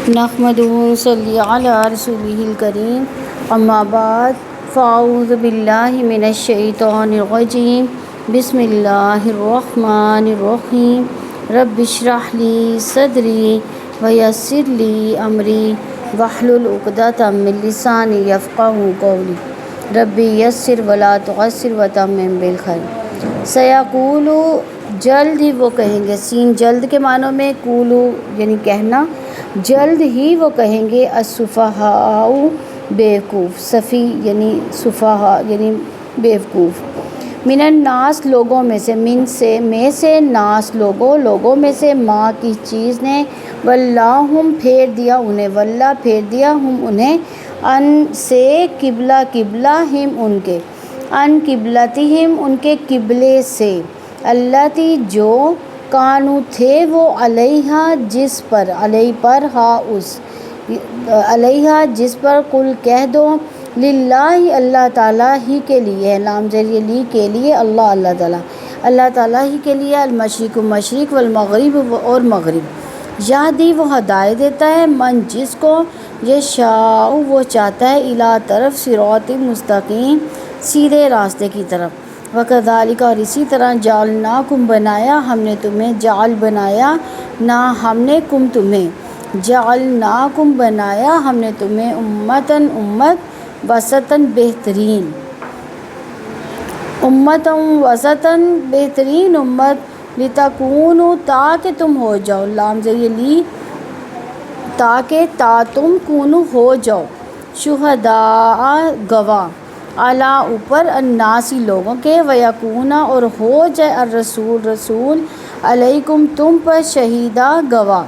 نحمدہ صلی علی رسولہ الکریم اما بعد فاعوذ باللہ من الشیطان الرجیم بسم اللہ الرحمن الرحیم رب اشرح لی صدری ویسر لی امری واحلل عقدۃ من لسانی یفقہوا قولی رب یسر ولا تعسر وتمم بالخیر۔ سیقولو جلد ہی وہ کہیں گے، سین جلد کے معنوں میں، قولو یعنی کہنا، جلد ہی وہ کہیں گے، السفہاء بیوقوف، صفی یعنی سفہاء یعنی بیوقوف، من الناس لوگوں میں سے، من سے میں سے، ناس لوگوں میں سے، ماں کی چیز نے، ولاہم پھیر دیا انہیں، ولا پھیر دیا ہم انہیں، ان سے قبلہ ہم ان کے، ان قبلتہم ان کے قبلے سے، اللاتی جو، کانو تھے وہ، علیہا جس پر، علیہ پر، ہا اس، علیہا جس پر، قل کہہ دو، للہ اللہ تعالیٰ ہی کے لیے، لام ذریعہ لی کے لیے، اللہ تعالیٰ، اللہ تعالیٰ ہی کے لیے، المشرق مشرق، والمغرب اور مغرب، یہدی وہ ہدایت دیتا ہے، من جس کو، یشاء وہ چاہتا ہے، الی طرف، صراط مستقیم سیدھے راستے کی طرف، وکذالک اور اسی طرح، جعلناکم بنایا ہم نے تمہیں، جعل بنایا نہ ہم نے، کم تمہیں، جعلناکم بنایا ہم نے تمہیں، امتاً امت، وسطاً بہترین، امتاً وسطاً بہترین امت، لتکونوا تاکہ تم ہو جاؤ، لام ذریعہ لی تاکہ، تا تم، کونو ہو جاؤ، شہداء گواہ، علی اوپر، الناسی لوگوں کے، ویکونا اور ہو جائے، الرسول رسول، علیکم تم پر، شہیدہ گواہ،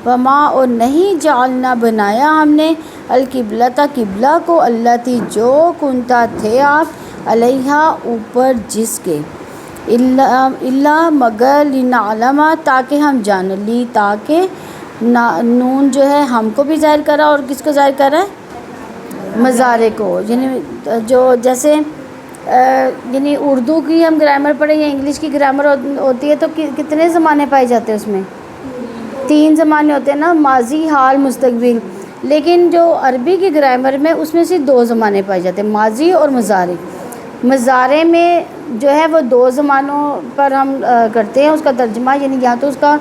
وما اور نہیں، جعلنا بنایا ہم نے، القبلۃ قبلہ کو، اللاتی جو، کنتا تھے آپ، علیہا اوپر جس کے، الا مگر، لنعلم تاکہ ہم جانیں، لی تاکہ، نون جو ہے ہم کو بھی ظاہر کرا اور کس کو ظاہر کرا ہے، مضارع کو، یعنی جو جیسے یعنی اردو کی ہم گرامر پڑھیں یا انگلش کی گرامر ہوتی ہے تو کتنے زمانے پائے جاتے ہیں اس میں، 3 زمانے ہوتے ہیں نا، ماضی، حال، مستقبل، لیکن جو عربی کی گرامر میں اس میں صرف 2 زمانے پائے جاتے ہیں، ماضی اور مضارع۔ مضارع میں جو ہے وہ 2 زمانوں پر ہم کرتے ہیں اس کا ترجمہ، یعنی یا تو اس کا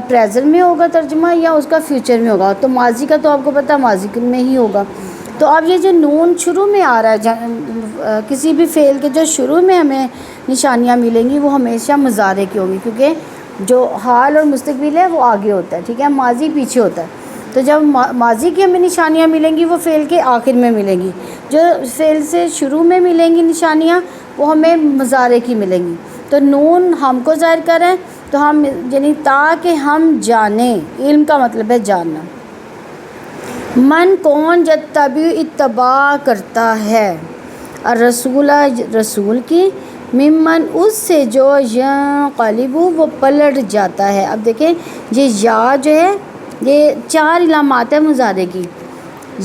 پریزنٹ میں ہوگا ترجمہ یا اس کا فیوچر میں ہوگا، تو ماضی کا تو آپ کو پتہ ماضی میں ہی ہوگا۔ تو اب یہ جو نون شروع میں آ رہا ہے، کسی بھی فعل کے جو شروع میں ہمیں نشانیاں ملیں گی وہ ہمیشہ مضارع کی ہوگی، کیونکہ جو حال اور مستقبل ہے وہ آگے ہوتا ہے، ٹھیک ہے، ماضی پیچھے ہوتا ہے، تو جب ماضی کی ہمیں نشانیاں ملیں گی وہ فعل کے آخر میں ملیں گی، جو فعل سے شروع میں ملیں گی نشانیاں وہ ہمیں مضارع کی ملیں گی۔ تو نون ہم کو ظاہر کریں تو ہم یعنی تاکہ ہم جانیں، علم کا مطلب ہے جاننا، من کون، یتبع اتباع کرتا ہے، الرسول رسول کی، ممن اس سے جو، ینقلب وہ پلٹ جاتا ہے۔ اب دیکھیں یہ یا جو ہے یہ 4 علامات ہے مضارع کی،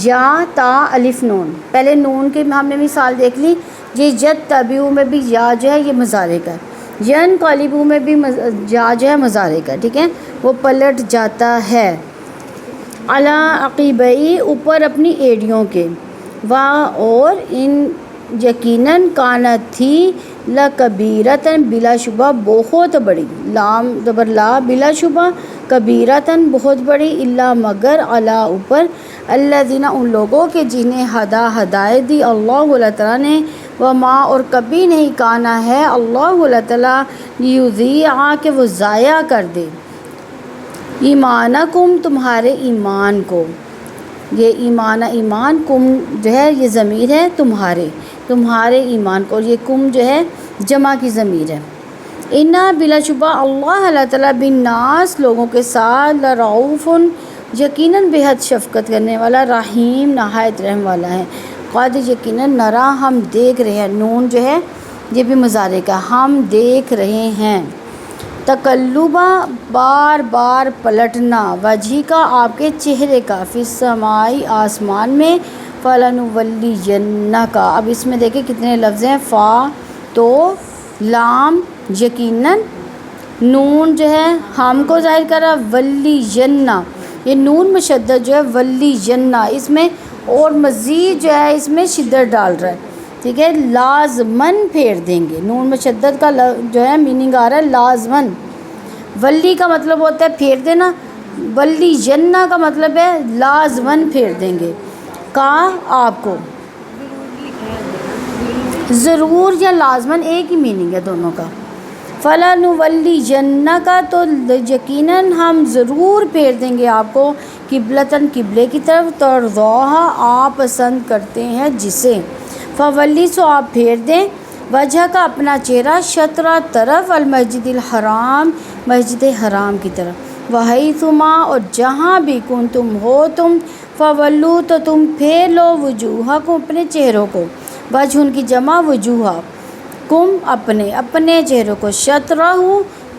یا، تا، الف، نون، پہلے نون کی ہم نے مثال دیکھ لی، یہ یتبع میں بھی یا جو ہے یہ مضارع کا ہے، ینقلب میں بھی یا جو ہے مضارع کا، ٹھیک ہے، وہ پلٹ جاتا ہے، علی عقبیہ اوپر اپنی ایڑیوں کے، اور ان یقیناً، کانت تھی، لکبیرتاً بلا شبہ بہت بڑی، لام زبر لا، بلا شبہ، کبیرتاً بہت بڑی، الا مگر، علی اوپر، الذین ان لوگوں کے جنہیں، ہدایت دی، اللہ اللہ تعالیٰ نے، وما اور کبھی نہیں، کانا ہے، اللہ اللہ تعالیٰ، لیضیع کہ وہ ضائع کر دے، ایمانکم تمہارے ایمان کو، یہ ایمان کم جو ہے یہ ضمیر ہے تمہارے ایمان کو، اور یہ کم جو ہے جمع کی ضمیر ہے، انا بلا شبہ، اللہ تعالیٰ، بالناس لوگوں کے ساتھ، لرؤوف یقیناً بےحد شفقت کرنے والا، رحیم نہایت رحم والا ہے، قد یقیناً، نرا ہم دیکھ رہے ہیں، نون جو ہے یہ بھی مضارع کا، ہم دیکھ رہے ہیں، تقلبہ بار بار پلٹنا، وجہ کا آپ کے چہرے کا، فی السماء آسمان میں، فلنولینک، اب اس میں دیکھیں کتنے لفظ ہیں، فا تو، لام یقیناً، نون جو ہے ہم کو ظاہر کرا، ولی، یہ نون مشدد جو ہے ولی جنہ، اس میں اور مزید جو ہے اس میں شدت ڈال رہا ہے، ٹھیک ہے، لازمن پھیر دیں گے۔ نون مشدد کا جو ہے میننگ آ رہا ہے لازمن۔ ولی کا مطلب ہوتا ہے پھیر دینا، ولی جنہ کا مطلب ہے لازمن پھیر دیں گے کا آپ کو۔ ضرور یا لازمن ایک ہی میننگ ہے دونوں کا۔ فَلَنُوَلِّيَنَّكَ کا تو یقیناً ہم ضرور پھیر دیں گے آپ کو قبلتاً قبلے کی طرف، ترضاها آپ پسند کرتے ہیں جسے، فولی سو آپ پھیر دیں وجہ کا اپنا چہرہ، شطرہ طرف، المسجد الحرام مسجد حرام کی طرف، وحیثما اور جہاں بھی کنتم ہو تم، فولو تو تم پھیر لو وجوہکم اپنے چہروں کو، وجہ ان کی جمع وجوہ، کم اپنے چہروں کو، شطرہ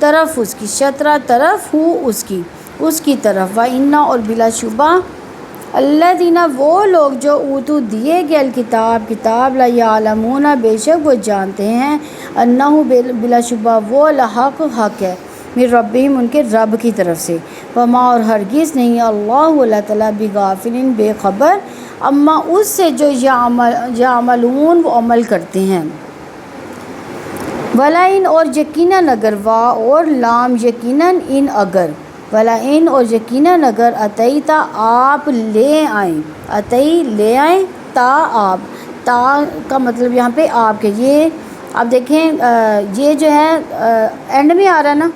طرف اس کی، شطرہ طرف ہو اس کی طرف، وَإِنَّ اور بلا شبہ الذین وہ لوگ جو اوتو دیے گئے الکتاب کتاب، لا یعلمون بے شک وہ جانتے ہیں، انہ بلا شبہ وہ الحق حق ہے، من ربہم ان کے رب کی طرف سے، وما اور ہرگز نہیں اللہ تعالیٰ بغافل بے خبر، اما اس سے جو یعملون وہ عمل کرتے ہیں، وَلَئِن اور یقیناً اگر، وا اور لام یقیناً ان اگر، وَلَئِن اور یقیناً اگر، اتیتا آپ لے آئیں تا آپ، تا کا مطلب یہاں پہ آپ کے، یہ آپ دیکھیں یہ جو ہے اینڈ میں آ رہا ہے نا،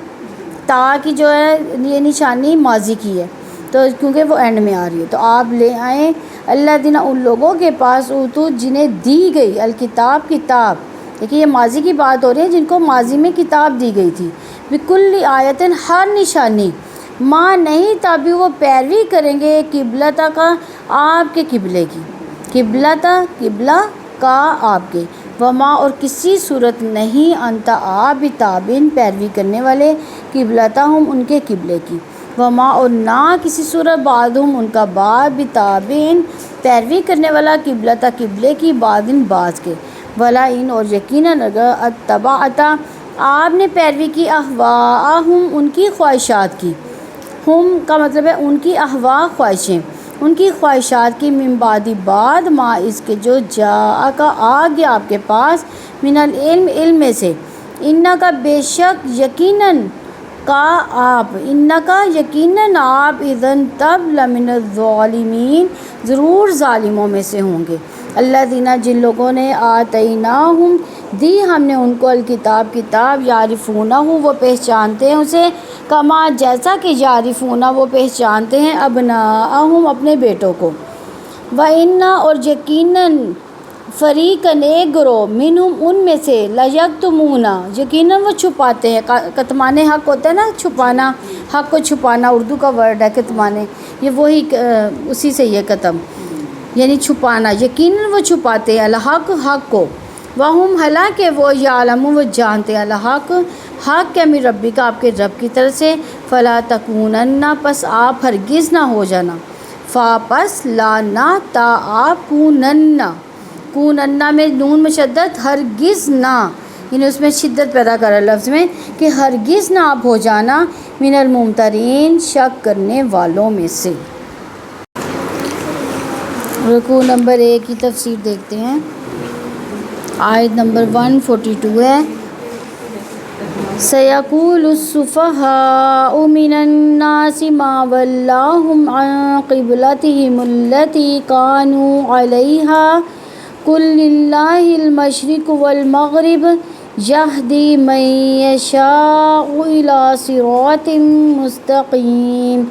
تا کی جو ہے یہ نشانی ماضی کی ہے، تو کیونکہ وہ اینڈ میں آ رہی ہے، تو آپ لے آئیں اللہ دینا ان لوگوں کے پاس اوتو جنہیں دی گئی الکتاب کتاب، دیکھیے یہ ماضی کی بات ہو رہی ہے، جن کو ماضی میں کتاب دی گئی تھی، بکل آیتن ہر نشانی، ماں نہیں تابی وہ پیروی کریں گے قبلتا کا آپ کے قبلے کی، قبلتا قبلہ کا آپ کے، وما اور کسی صورت نہیں انتا آپ بھی تابین پیروی کرنے والے قبلتا ہم ان کے قبلے کی، وما اور نہ کسی صورت بعدہم ان کا بعد بھی تابین پیروی کرنے والا قبلتا قبلے کی بعدن بعض کے، ولا ان اور یقیناً اگر اتبعتا آپ نے پیروی کی اہواءہم ان کی خواہشات کی، ہم کا مطلب ہے ان کی اہواء خواہشیں، ان کی خواہشات کی، من بعد بعد ما اس کے جو جاء کا آ گیا آپ کے پاس، من العلم علم میں سے، ان کا بے شک یقیناً کا آپ، ان کا یقیناً آپ، اذن تب لمن الظالمین ضرور ظالموں میں سے ہوں گے، اللہ دینا جن لوگوں نے آتیناہم دی ہم نے ان کو الکتاب کتاب، یعرفونہ وہ پہچانتے ہیں اسے، کما جیسا کہ یعرفونہ وہ پہچانتے ہیں ابناءہم اپنے بیٹوں کو، وَإِنَّ اور یقیناً فریقاً ایک گروہ، منہم ان میں سے، لیکتمون یقیناً وہ چھپاتے ہیں، کتمان حق ہوتا ہے نا، چھپانا، حق کو چھپانا اردو کا ورڈ ہے کتمانے، یہ وہی اسی سے یہ قتم یعنی چھپانا، یقیناً وہ چھپاتے ہیں الحق حق کو، وہم حالانکہ وہ یعلمون وہ جانتے ہیں الحق حق ہے، من ربی کا آپ کے رب کی طرف سے، فلا تکونن پس آپ ہرگز نہ ہو جانا، فا پس لا نہ تا آپ کونن میں نون مشدد ہرگز نہ، یعنی اس میں شدت پیدا کرا لفظ میں کہ ہرگز نہ آپ ہو جانا، من الممترین شک کرنے والوں میں سے۔ رکوع نمبر 1 کی تفسیر دیکھتے ہیں، آیت نمبر 142 ہے، سَيَقُولُ السُّفَهَاءُ مِنَ النَّاسِ مَا وَلَّاهُمْ عَنْ قِبْلَتِهِمُ الَّتِي كَانُوا عَلَيْهَا قُلْ لِلَّهِ الْمَشْرِقُ وَالْمَغْرِبُ يَهْدِي مَن يَشَاءُ إِلَىٰ صِرَاطٍ مُّسْتَقِيمٍ،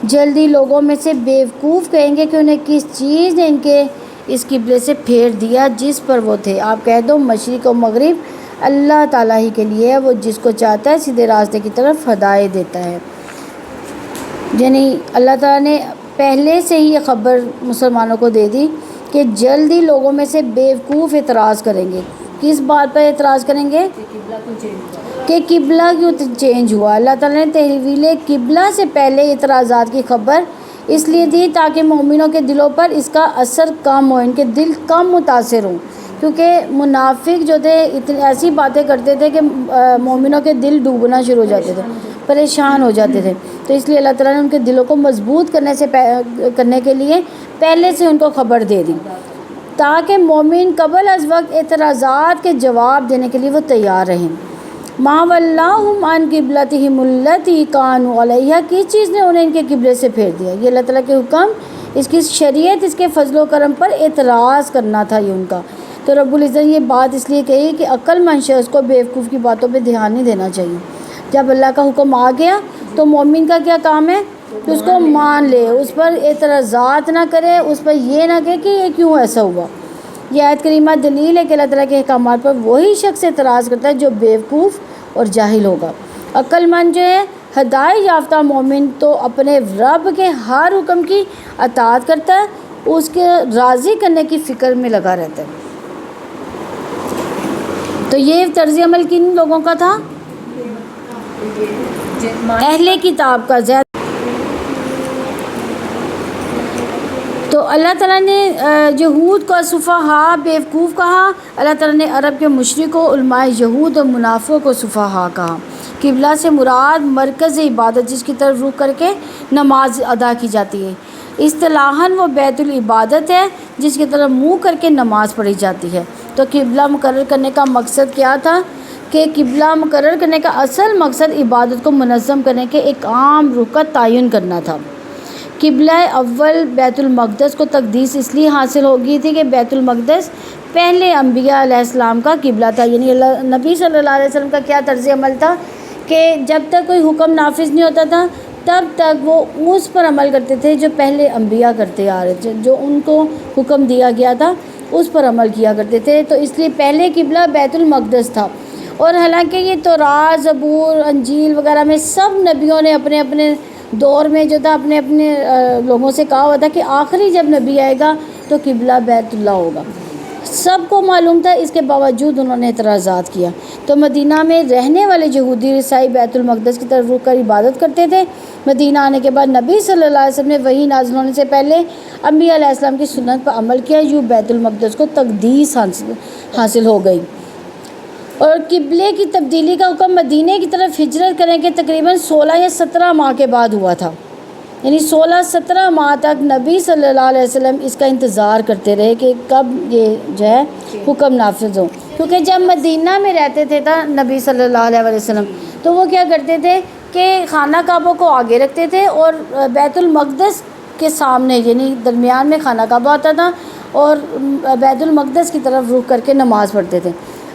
جلدی لوگوں میں سے بیوقوف کہیں گے کہ انہیں کس چیز نے ان کے اس قبلے سے پھیر دیا جس پر وہ تھے، آپ کہہ دو مشرق و مغرب اللہ تعالیٰ ہی کے لیے ہے، وہ جس کو چاہتا ہے سیدھے راستے کی طرف ہدایت دیتا ہے، یعنی اللہ تعالیٰ نے پہلے سے ہی یہ خبر مسلمانوں کو دے دی کہ جلدی لوگوں میں سے بیوقوف اعتراض کریں گے، کس بات پر اعتراض کریں گے کہ قبلہ کیوں چینج ہوا، اللہ تعالیٰ نے تحویل قبلہ سے پہلے اعتراضات کی خبر اس لیے دی تاکہ مومنوں کے دلوں پر اس کا اثر کم ہو، ان کے دل کم متاثر ہوں، کیونکہ منافق جو تھے اتنی ایسی باتیں کرتے تھے کہ مومنوں کے دل ڈوبنا شروع ہو جاتے تھے، پریشان ہو جاتے تھے. تو اس لیے اللہ تعالیٰ نے ان کے دلوں کو مضبوط کرنے کے لیے پہلے سے ان کو خبر دے دی تاکہ مومن قبل از وقت اعتراضات کے جواب دینے کے لیے وہ تیار رہیں. ما ولاہم عن قبلتہم التی کانوا علیہا، کس چیز نے انہیں ان کے قبلے سے پھیر دیا؟ یہ اللہ تعالیٰ کے حکم، اس کی شریعت، اس کے فضل و کرم پر اعتراض کرنا تھا یہ ان کا. تو رب العزت نے یہ بات اس لیے کہی کہ عقل مند شخص کو بیوقوف کی باتوں پہ دھیان نہیں دینا چاہیے. جب اللہ کا حکم آ گیا تو مومن کا کیا کام ہے کہ اس کو مان لے، اس پر اعتراضات نہ کرے، اس پر یہ نہ کہے کہ یہ کیوں ایسا ہوا. یہ آیت کریمہ دلیل ہے کہ اللہ تعالیٰ کے احکامات پر وہی شخص اعتراض کرتا ہے جو بیوقوف اور جاہل ہوگا. عقل مند جو ہے، ہدایت یافتہ مومن تو اپنے رب کے ہر حکم کی اطاعت کرتا ہے، اس کے راضی کرنے کی فکر میں لگا رہتا ہے. تو یہ طرز عمل کن لوگوں کا تھا؟ اہل کتاب کا. تو اللہ تعالیٰ نے یہود کو سفہاء بیوقوف کہا. اللہ تعالیٰ نے عرب کے مشرکوں، علماء یہود اور منافقوں کو سفہاء کہا. قبلہ سے مراد مرکز عبادت جس کی طرف رخ کر کے نماز ادا کی جاتی ہے. اصطلاحاً وہ بیت العبادت ہے جس کی طرف منہ کر کے نماز پڑھی جاتی ہے. تو قبلہ مقرر کرنے کا مقصد کیا تھا؟ کہ قبلہ مقرر کرنے کا اصل مقصد عبادت کو منظم کرنے کے ایک عام رخ کا تعین کرنا تھا. قبلہ اول بیت المقدس کو تقدیس اس لیے حاصل ہو گئی تھی کہ بیت المقدس پہلے انبیاء علیہ السلام کا قبلہ تھا. یعنی نبی صلی اللہ علیہ وسلم کا کیا طرز عمل تھا کہ جب تک کوئی حکم نافذ نہیں ہوتا تھا تب تک وہ اس پر عمل کرتے تھے جو پہلے انبیاء کرتے آ رہے تھے، جو ان کو حکم دیا گیا تھا اس پر عمل کیا کرتے تھے. تو اس لیے پہلے قبلہ بیت المقدس تھا. اور حالانکہ یہ تورات، زبور، انجیل وغیرہ میں سب نبیوں نے اپنے اپنے دور میں جو تھا اپنے اپنے لوگوں سے کہا ہوا تھا کہ آخری جب نبی آئے گا تو قبلہ بیت اللہ ہوگا. سب کو معلوم تھا، اس کے باوجود انہوں نے اعتراضات کیا. تو مدینہ میں رہنے والے یہودی عیسائی بیت المقدس کی طرف رخ کر عبادت کرتے تھے. مدینہ آنے کے بعد نبی صلی اللہ علیہ وسلم نے وحی نازل ہونے سے پہلے انبیاء علیہ السلام کی سنت پر عمل کیا. یوں بیت المقدس کو تقدیس حاصل ہو گئی. اور قبلے کی تبدیلی کا حکم مدینہ کی طرف ہجرت کرنے کے تقریباً 16 یا 17 ماہ کے بعد ہوا تھا. یعنی 16-17 ماہ تک نبی صلی اللہ علیہ وسلم اس کا انتظار کرتے رہے کہ کب یہ جو ہے حکم نافذ ہو. کیونکہ جب مدینہ میں رہتے تھے نبی صلی اللہ علیہ وسلم تو وہ کیا کرتے تھے کہ خانہ کعبہ کو آگے رکھتے تھے اور بیت المقدس کے سامنے یعنی درمیان میں خانہ کعبہ آتا تھا اور بیت المقدس کی طرف رخ کر کے نماز پڑھتے تھے.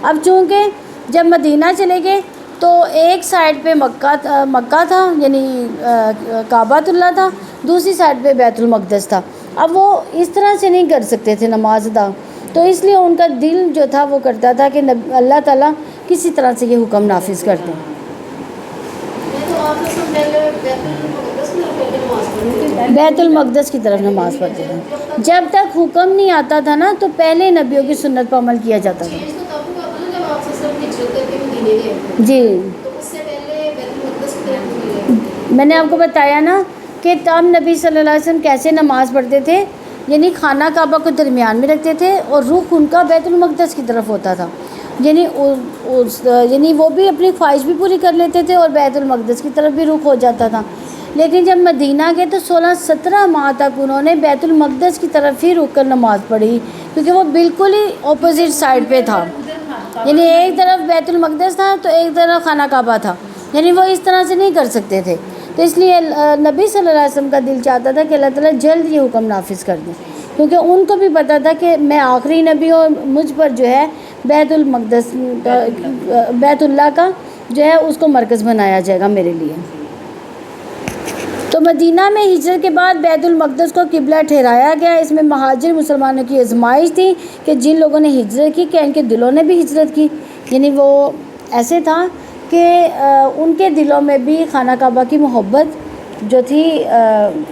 اب چونکہ جب مدینہ چلے گئے تو ایک سائڈ پہ مکہ تھا یعنی کعبۃ اللہ تھا، دوسری سائڈ پہ بیت المقدس تھا. اب وہ اس طرح سے نہیں کر سکتے تھے نماز ادا، تو اس لیے ان کا دل جو تھا وہ کرتا تھا کہ اللہ تعالیٰ کسی طرح سے یہ حکم نافذ کر دیں. بیت المقدس کی طرف نماز پڑھتے تھے. جب تک حکم نہیں آتا تھا نا تو پہلے نبیوں کی سنت پر عمل کیا جاتا تھا. جی میں نے آپ کو بتایا نا کہ تب نبی صلی اللہ علیہ وسلم کیسے نماز پڑھتے تھے. یعنی خانہ کعبہ کو درمیان میں رکھتے تھے اور رخ ان کا بیت المقدس کی طرف ہوتا تھا. یعنی وہ بھی اپنی خواہش بھی پوری کر لیتے تھے اور بیت المقدس کی طرف بھی رخ ہو جاتا تھا. لیکن جب مدینہ گئے تو 16-17 ماہ تک انہوں نے بیت المقدس کی طرف ہی رک کر نماز پڑھی، کیونکہ وہ بالکل ہی اپوزٹ سائڈ پہ تھا. یعنی ایک طرف بیت المقدس تھا تو ایک طرف خانہ کعبہ تھا، یعنی وہ اس طرح سے نہیں کر سکتے تھے. تو اس لیے نبی صلی اللہ علیہ وسلم کا دل چاہتا تھا کہ اللہ تعالیٰ جلد یہ حکم نافذ کر دیں، کیونکہ ان کو بھی پتہ تھا کہ میں آخری نبی ہوں، مجھ پر جو ہے بیت المقدس بیت اللہ کا جو ہے اس کو مرکز بنایا جائے گا میرے لیے. تو مدینہ میں ہجرت کے بعد بیت المقدس کو قبلہ ٹھہرایا گیا. اس میں مہاجر مسلمانوں کی آزمائش تھی کہ جن لوگوں نے ہجرت کی کیا ان کے دلوں نے بھی ہجرت کی. یعنی وہ ایسے تھا کہ ان کے دلوں میں بھی خانہ کعبہ کی محبت جو تھی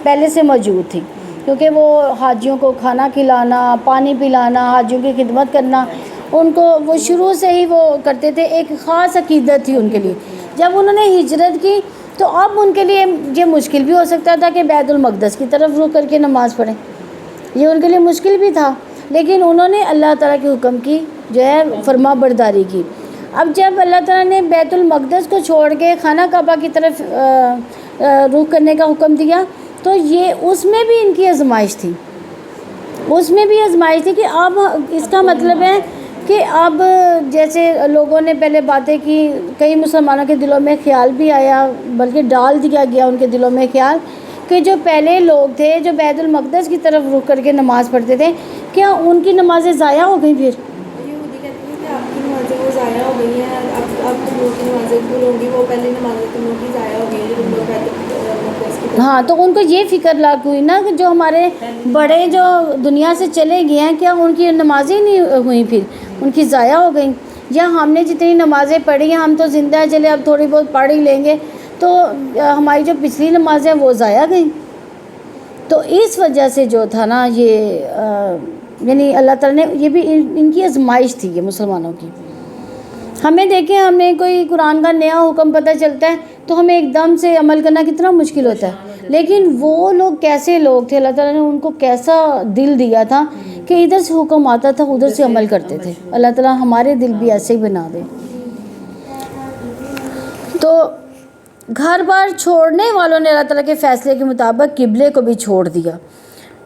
پہلے سے موجود تھی، کیونکہ وہ حاجیوں کو کھانا کھلانا، پانی پلانا، حاجیوں کی خدمت کرنا ان کو وہ شروع سے ہی وہ کرتے تھے. ایک خاص عقیدت تھی ان کے لیے. جب انہوں نے ہجرت کی تو اب ان کے لیے یہ مشکل بھی ہو سکتا تھا کہ بیت المقدس کی طرف رخ کر کے نماز پڑھیں، یہ ان کے لیے مشکل بھی تھا. لیکن انہوں نے اللہ تعالیٰ کے حکم کی جو ہے فرما برداری کی. اب جب اللہ تعالیٰ نے بیت المقدس کو چھوڑ کے خانہ کعبہ کی طرف رخ کرنے کا حکم دیا تو یہ اس میں بھی ان کی آزمائش تھی، اس میں بھی آزمائش تھی کہ اب اس کا مطلب ہے کہ اب جیسے لوگوں نے پہلے باتیں کی، کئی مسلمانوں کے دلوں میں خیال بھی آیا، بلکہ ڈال دیا گیا ان کے دلوں میں خیال کہ جو پہلے لوگ تھے جو بیت المقدس کی طرف رخ کر کے نماز پڑھتے تھے، کیا ان کی نمازیں ضائع ہو گئیں؟ پھر یہودی کہتے ہیں کہ آپ کی نمازیں وہ ضائع ہو گئی ہیں، اب تم لوگ کی نمازیں قبول ہوں گی، وہ پہلی نمازیں تم لوگ کی ضائع ہو گئی ہیں جو تم لوگ بیت المقدس کی طرف. ہاں، تو ان کو یہ فکر لاگ ہوئی نا کہ جو ہمارے بڑے جو دنیا سے چلے گئے ہیں کیا ان کی نمازیں نہیں ہوئیں، پھر ان کی ضائع ہو گئیں، یا ہم نے جتنی نمازیں پڑھی ہیں ہم تو زندہ ہیں، چلے اب تھوڑی بہت پڑھ ہی لیں گے، تو ہماری جو پچھلی نمازیں وہ ضائع گئیں. تو اس وجہ سے جو تھا نا یہ یعنی اللہ تعالیٰ نے یہ بھی ان کی آزمائش تھی یہ مسلمانوں کی. ہمیں دیکھیں ہمیں کوئی قرآن کا نیا حکم پتہ چلتا ہے تو ہمیں ایک دم سے عمل کرنا کتنا مشکل ہوتا ہے، لیکن وہ لوگ کیسے لوگ تھے، اللہ تعالیٰ نے ان کو کیسا دل دیا تھا کہ ادھر سے حکم آتا تھا ادھر سے عمل کرتے تھے. اللہ تعالیٰ ہمارے دل بھی ایسے ہی بنا دے. تو گھر بار چھوڑنے والوں نے اللہ تعالیٰ کے فیصلے کے مطابق قبلے کو بھی چھوڑ دیا.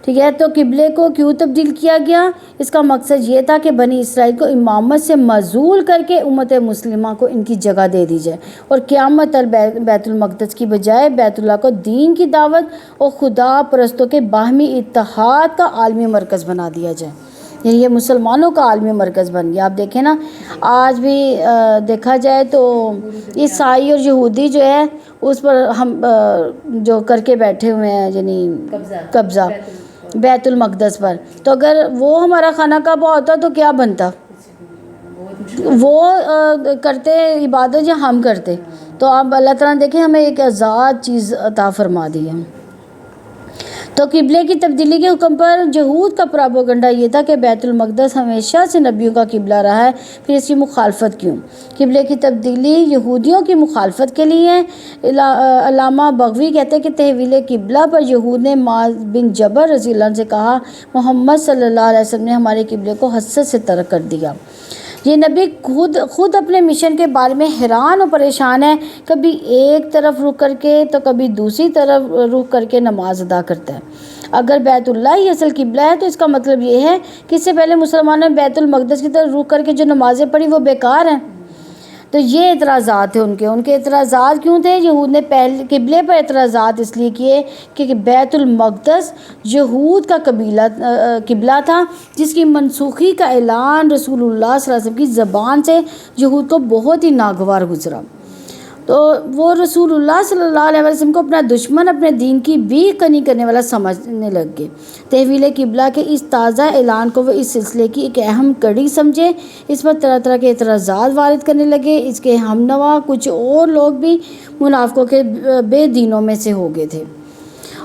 ٹھیک ہے، تو قبلے کو کیوں تبدیل کیا گیا؟ اس کا مقصد یہ تھا کہ بنی اسرائیل کو امامت سے معزول کر کے امت مسلمہ کو ان کی جگہ دے دی جائے، اور قیامت بیت المقدس کی بجائے بیت اللہ کو دین کی دعوت اور خدا پرستوں کے باہمی اتحاد کا عالمی مرکز بنا دیا جائے. یعنی یہ مسلمانوں کا عالمی مرکز بن گیا. آپ دیکھیں نا آج بھی دیکھا جائے تو عیسائی اور یہودی جو ہے اس پر ہم جو کر کے بیٹھے ہوئے ہیں یعنی قبضہ بیت المقدس پر. تو اگر وہ ہمارا خانہ کعبہ ہوتا تو کیا بنتا؟ وہ کرتے عبادت یا ہم کرتے؟ تو اب اللہ تعالیٰ دیکھیں ہمیں ایک آزاد چیز عطا فرما دی ہے. تو قبلے کی تبدیلی کے حکم پر یہود کا پراپیگنڈا یہ تھا کہ بیت المقدس ہمیشہ سے نبیوں کا قبلہ رہا ہے، پھر اس کی مخالفت کیوں؟ قبلے کی تبدیلی یہودیوں کی مخالفت کے لیے. علامہ بغوی کہتے ہیں کہ تحویل قبلہ پر یہود نے معاذ بن جبل رضی اللہ عنہ سے کہا محمد صلی اللہ علیہ وسلم نے ہمارے قبلے کو حسد سے ترک کر دیا. یہ نبی خود اپنے مشن کے بارے میں حیران اور پریشان ہے، کبھی ایک طرف رخ کر کے تو کبھی دوسری طرف رخ کر کے نماز ادا کرتا ہے. اگر بیت اللہ ہی اصل قبلہ ہے تو اس کا مطلب یہ ہے کہ اس سے پہلے مسلمانوں نے بیت المقدس کی طرف رخ کر کے جو نمازیں پڑھی وہ بیکار ہیں. تو یہ اعتراضات تھے ان کے اعتراضات کیوں تھے؟ یہود نے پہلے قبلے پر اعتراضات اس لیے کیے کہ بیت المقدس یہود کا قبلہ تھا جس کی منسوخی کا اعلان رسول اللہ صلی اللہ علیہ وسلم کی زبان سے یہود کو بہت ہی ناگوار گزرا. تو وہ رسول اللہ صلی اللہ علیہ وسلم کو اپنا دشمن، اپنے دین کی بھی کنی کرنے والا سمجھنے لگ گئے. تحویل قبلہ کے اس تازہ اعلان کو وہ اس سلسلے کی ایک اہم کڑی سمجھے. اس پر طرح طرح کے اعتراضات وارد کرنے لگے. اس کے ہم نوا کچھ اور لوگ بھی منافقوں کے بے دینوں میں سے ہو گئے تھے.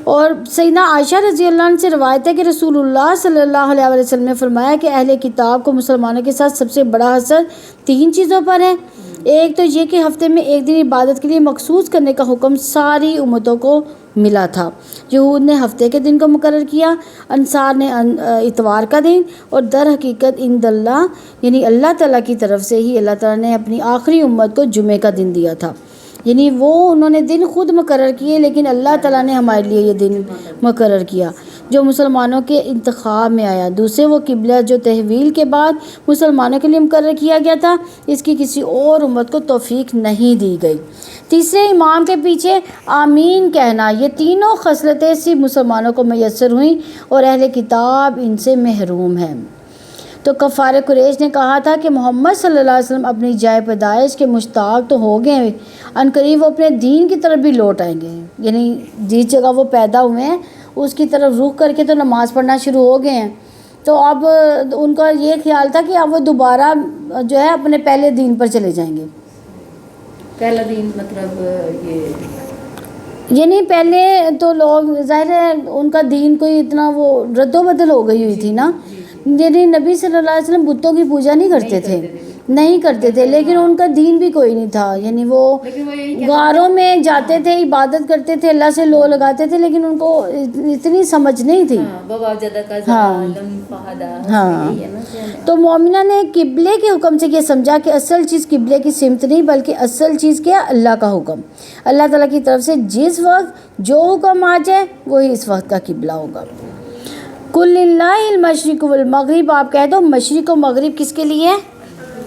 اور سیدنا عائشہ رضی اللہ عنہ سے روایت ہے کہ رسول اللہ صلی اللہ علیہ وسلم نے فرمایا کہ اہل کتاب کو مسلمانوں کے ساتھ سب سے بڑا حسد 3 چیزوں پر ہے. ایک تو یہ کہ ہفتے میں ایک دن عبادت کے لیے مخصوص کرنے کا حکم ساری امتوں کو ملا تھا. یہود نے ہفتے کے دن کو مقرر کیا، انصار نے اتوار کا دن، اور در حقیقت عند اللہ یعنی اللہ تعالیٰ کی طرف سے ہی اللہ تعالیٰ نے اپنی آخری امت کو جمعے کا دن دیا تھا. یعنی انہوں نے دن خود مقرر کیے لیکن اللہ تعالیٰ نے ہمارے لیے یہ دن مقرر کیا جو مسلمانوں کے انتخاب میں آیا. دوسرے وہ قبلہ جو تحویل کے بعد مسلمانوں کے لیے مقرر کیا گیا تھا، اس کی کسی اور امت کو توفیق نہیں دی گئی. تیسرے امام کے پیچھے آمین کہنا. یہ تینوں خصلتیں صرف مسلمانوں کو میسر ہوئیں اور اہل کتاب ان سے محروم ہیں. تو کفار قریش نے کہا تھا کہ محمد صلی اللہ علیہ وسلم اپنی جائے پیدائش کے مشتاق تو ہو گئے، عنقریب وہ اپنے دین کی طرف بھی لوٹ آئیں گے. یعنی جس جگہ وہ پیدا ہوئے ہیں اس کی طرف رخ کر کے تو نماز پڑھنا شروع ہو گئے ہیں. تو اب ان کا یہ خیال تھا کہ اب وہ دوبارہ جو ہے اپنے پہلے دین پر چلے جائیں گے. پہلا دین مطلب یہ یعنی پہلے تو لوگ ظاہر ہے ان کا دین کوئی اتنا وہ رد و بدل ہو گئی ہوئی تھی نا. یعنی نبی صلی اللہ علیہ وسلم بتوں کی پوجا نہیں کرتے تھے، نہیں کرتے تھے، لیکن ان کا دین بھی کوئی نہیں تھا، یعنی وہ لیکن وہ یہی غاروں میں جاتے تھے، عبادت کرتے تھے، اللہ سے لو لگاتے تھے، لیکن ان کو اتنی سمجھ نہیں تھی۔ ہاں تو مومنہ نے قبلے کے حکم سے یہ سمجھا کہ اصل چیز قبلے کی سمت نہیں، بلکہ اصل چیز کیا؟ اللہ کا حکم، اللہ تعالیٰ کی طرف سے جس وقت جو حکم آ جائے وہی اس وقت کا قبلہ ہوگا۔ قل للہ المشرق والمغرب، آپ کہہ دو مشرق و مغرب کس کے لیے؟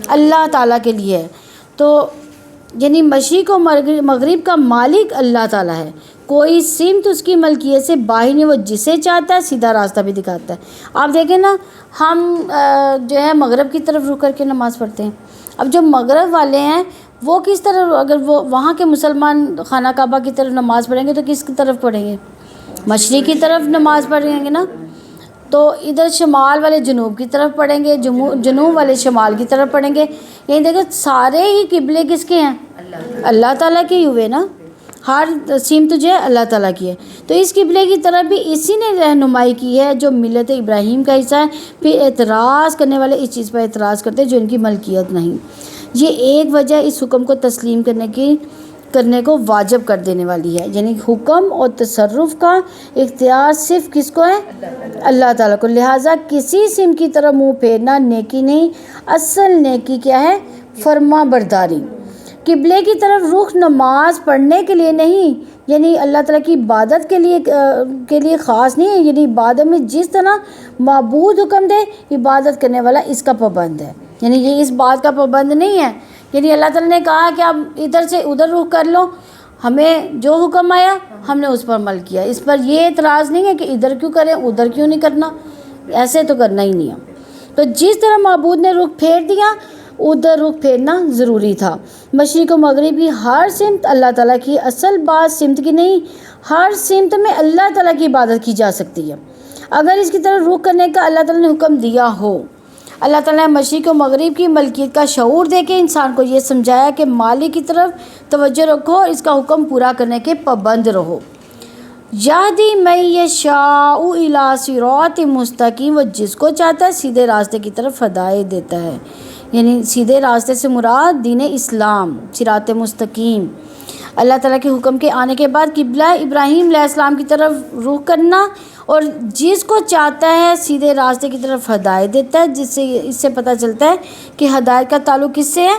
اللہ تعالیٰ کے لیے ہے۔ تو یعنی مشرق و مغرب کا مالک اللہ تعالیٰ ہے، کوئی سمت اس کی ملکیت سے باہر نہیں، وہ جسے چاہتا ہے سیدھا راستہ بھی دکھاتا ہے۔ آپ دیکھیں نا، ہم جو ہے مغرب کی طرف رک کر کے نماز پڑھتے ہیں، اب جو مغرب والے ہیں وہ کس طرح، اگر وہ وہاں کے مسلمان خانہ کعبہ کی طرف نماز پڑھیں گے تو کس کی طرف پڑھیں گے؟ مشرق کی طرف نماز پڑھیں گے نا۔ تو ادھر شمال والے جنوب کی طرف پڑھیں گے، جنوب والے شمال کی طرف پڑھیں گے۔ یعنی دیکھو سارے ہی قبلے کس کے ہیں؟ اللہ تعالیٰ کے ہی ہوئے نا، ہر سمت جو ہے اللہ تعالیٰ کی ہے۔ تو اس قبلے کی طرف بھی اسی نے رہنمائی کی ہے جو ملت ابراہیم کا حصہ ہے۔ پھر اعتراض کرنے والے اس چیز پر اعتراض کرتے ہیں جو ان کی ملکیت نہیں۔ یہ ایک وجہ اس حکم کو تسلیم کرنے کو واجب کر دینے والی ہے، یعنی حکم اور تصرف کا اختیار صرف کس کو ہے؟ اللہ تعالیٰ کو۔ لہٰذا کسی سمت کی طرف منہ پھیرنا نیکی نہیں، اصل نیکی کیا ہے؟ فرما برداری۔ قبلے کی طرف رخ نماز پڑھنے کے لیے نہیں، یعنی اللہ تعالیٰ کی عبادت کے لیے خاص نہیں ہے، یعنی عبادت میں جس طرح معبود حکم دے عبادت کرنے والا اس کا پابند ہے، یعنی یہ اس بات کا پابند نہیں ہے۔ یعنی اللہ تعالیٰ نے کہا کہ آپ ادھر سے ادھر رخ کر لو، ہمیں جو حکم آیا ہم نے اس پر عمل کیا، اس پر یہ اعتراض نہیں ہے کہ ادھر کیوں کریں ادھر کیوں نہیں کرنا، ایسے تو کرنا ہی نہیں ہے۔ تو جس طرح معبود نے رخ پھیر دیا ادھر رخ پھیرنا ضروری تھا۔ مشرق و مغرب کی ہر سمت اللہ تعالیٰ کی، اصل بات سمت کی نہیں، ہر سمت میں اللہ تعالیٰ کی عبادت کی جا سکتی ہے اگر اس کی طرف رخ کرنے کا اللہ تعالیٰ نے حکم دیا ہو۔ اللہ تعالیٰ نے مشرق و مغرب کی ملکیت کا شعور دے کے انسان کو یہ سمجھایا کہ مالک کی طرف توجہ رکھو اور اس کا حکم پورا کرنے کے پابند رہو۔ یہدی من یشاء الی صراط مستقیم، وہ جس کو چاہتا ہے سیدھے راستے کی طرف ہدایت دیتا ہے، یعنی سیدھے راستے سے مراد دین اسلام، صراط مستقیم۔ اللہ تعالیٰ کے حکم کے آنے کے بعد قبلہ ابراہیم علیہ السلام کی طرف رخ کرنا، اور جس کو چاہتا ہے سیدھے راستے کی طرف ہدایت دیتا ہے، جس سے اس سے پتہ چلتا ہے کہ ہدایت کا تعلق کس سے ہے؟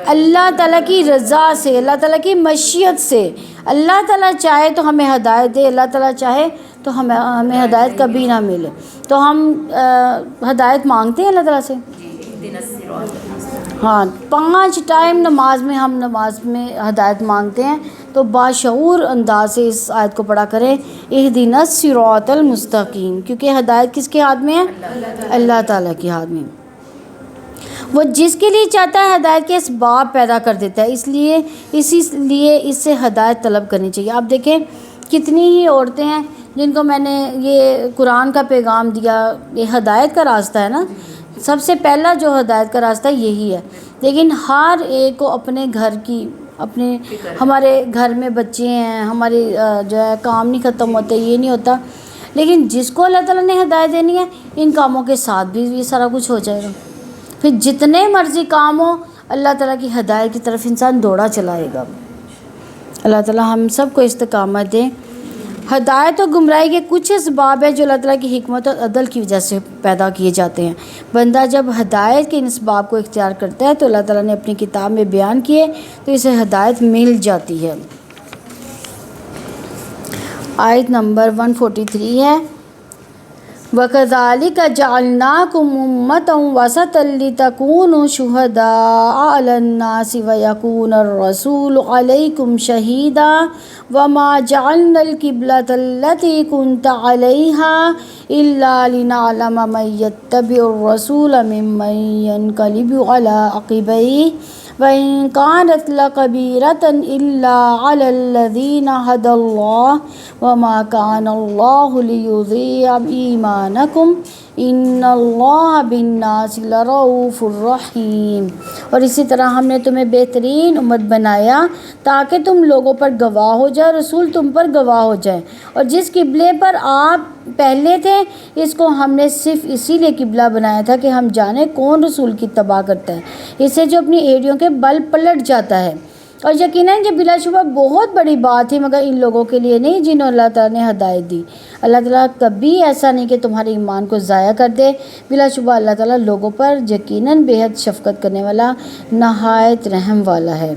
اللہ تعالیٰ کی رضا سے، اللہ تعالیٰ کی مشیت سے۔ اللہ تعالیٰ چاہے تو ہمیں ہدایت دے، اللہ تعالیٰ چاہے تو ہمیں ہدایت کبھی نہ ملے۔ تو ہم ہدایت مانگتے ہیں اللہ تعالیٰ سے، ہاں 5 ٹائم نماز میں ہم نماز میں ہدایت مانگتے ہیں، تو باشعور انداز سے اس آیت کو پڑھا کریں، اہدنا الصراط المستقیم، کیونکہ ہدایت کس کے ہاتھ میں ہے؟ اللہ تعالیٰ کے ہاتھ میں۔ وہ جس کے لیے چاہتا ہے ہدایت کے اسباب پیدا کر دیتا ہے، اسی لیے اس سے ہدایت طلب کرنی چاہیے۔ آپ دیکھیں کتنی ہی عورتیں ہیں جن کو میں نے یہ قرآن کا پیغام دیا، یہ ہدایت کا راستہ ہے نا، سب سے پہلا جو ہدایت کا راستہ یہی ہے، لیکن ہر ایک کو اپنے گھر کی، ہمارے گھر میں بچے ہیں، ہمارے جو ہے کام نہیں ختم ہوتے، یہ نہیں ہوتا، لیکن جس کو اللہ تعالیٰ نے ہدایت دینی ہے ان کاموں کے ساتھ بھی یہ سارا کچھ ہو جائے گا۔ پھر جتنے مرضی کام ہو اللہ تعالیٰ کی ہدایت کی طرف انسان دوڑا چلائے گا۔ اللہ تعالیٰ ہم سب کو استقامت دے۔ ہدایت و گمراہی کے کچھ اسباب ہیں جو اللہ تعالیٰ کی حکمت اور عدل کی وجہ سے پیدا کیے جاتے ہیں۔ بندہ جب ہدایت کے ان اسباب کو اختیار کرتا ہے تو اللہ تعالیٰ نے اپنی کتاب میں بیان کیے تو اسے ہدایت مل جاتی ہے۔ آیت نمبر 143 ہے، وَكَذَلِكَ جَعَلْنَاكُمْ أُمَّةً وَسَطًا لِتَكُونُوا شُهَدَاءَ عَلَى النَّاسِ وَيَكُونَ الرَّسُولُ عَلَيْكُمْ شَهِيدًا وَمَا جَعَلْنَا الْقِبْلَةَ الَّتِي كُنْتَ عَلَيْهَا إِلَّا لِنَعْلَمَ مَن يَتَّبِعُ الرَّسُولَ مِمَّن يَنقَلِبُ عَلَى عَقِبَيْهِ وَإِن كَانَتْ لَكَبِيرَةً إِلَّا عَلَى الَّذِينَ هَدَى اللَّهُ وَمَا كَانَ اللَّهُ لِيُضِيعَ إِيمَانَكُمْ ان اللہ بالناس لرؤوف الرحیم۔ اور اسی طرح ہم نے تمہیں بہترین امت بنایا تاکہ تم لوگوں پر گواہ ہو جائے، رسول تم پر گواہ ہو جائے۔ اور جس قبلے پر آپ پہلے تھے اس کو ہم نے صرف اسی لیے قبلہ بنایا تھا کہ ہم جانیں کون رسول کی اتباع کرتا ہے، اسے جو اپنی ایڑیوں کے بل پلٹ جاتا ہے۔ اور یقیناً یہ بلا شبہ بہت بڑی بات ہے مگر ان لوگوں کے لیے نہیں جنہوں اللہ تعالیٰ نے ہدایت دی۔ اللہ تعالیٰ کبھی ایسا نہیں کہ تمہارے ایمان کو ضائع کر دے، بلا شبہ اللہ تعالیٰ لوگوں پر یقیناً بے حد شفقت کرنے والا، نہایت رحم والا ہے۔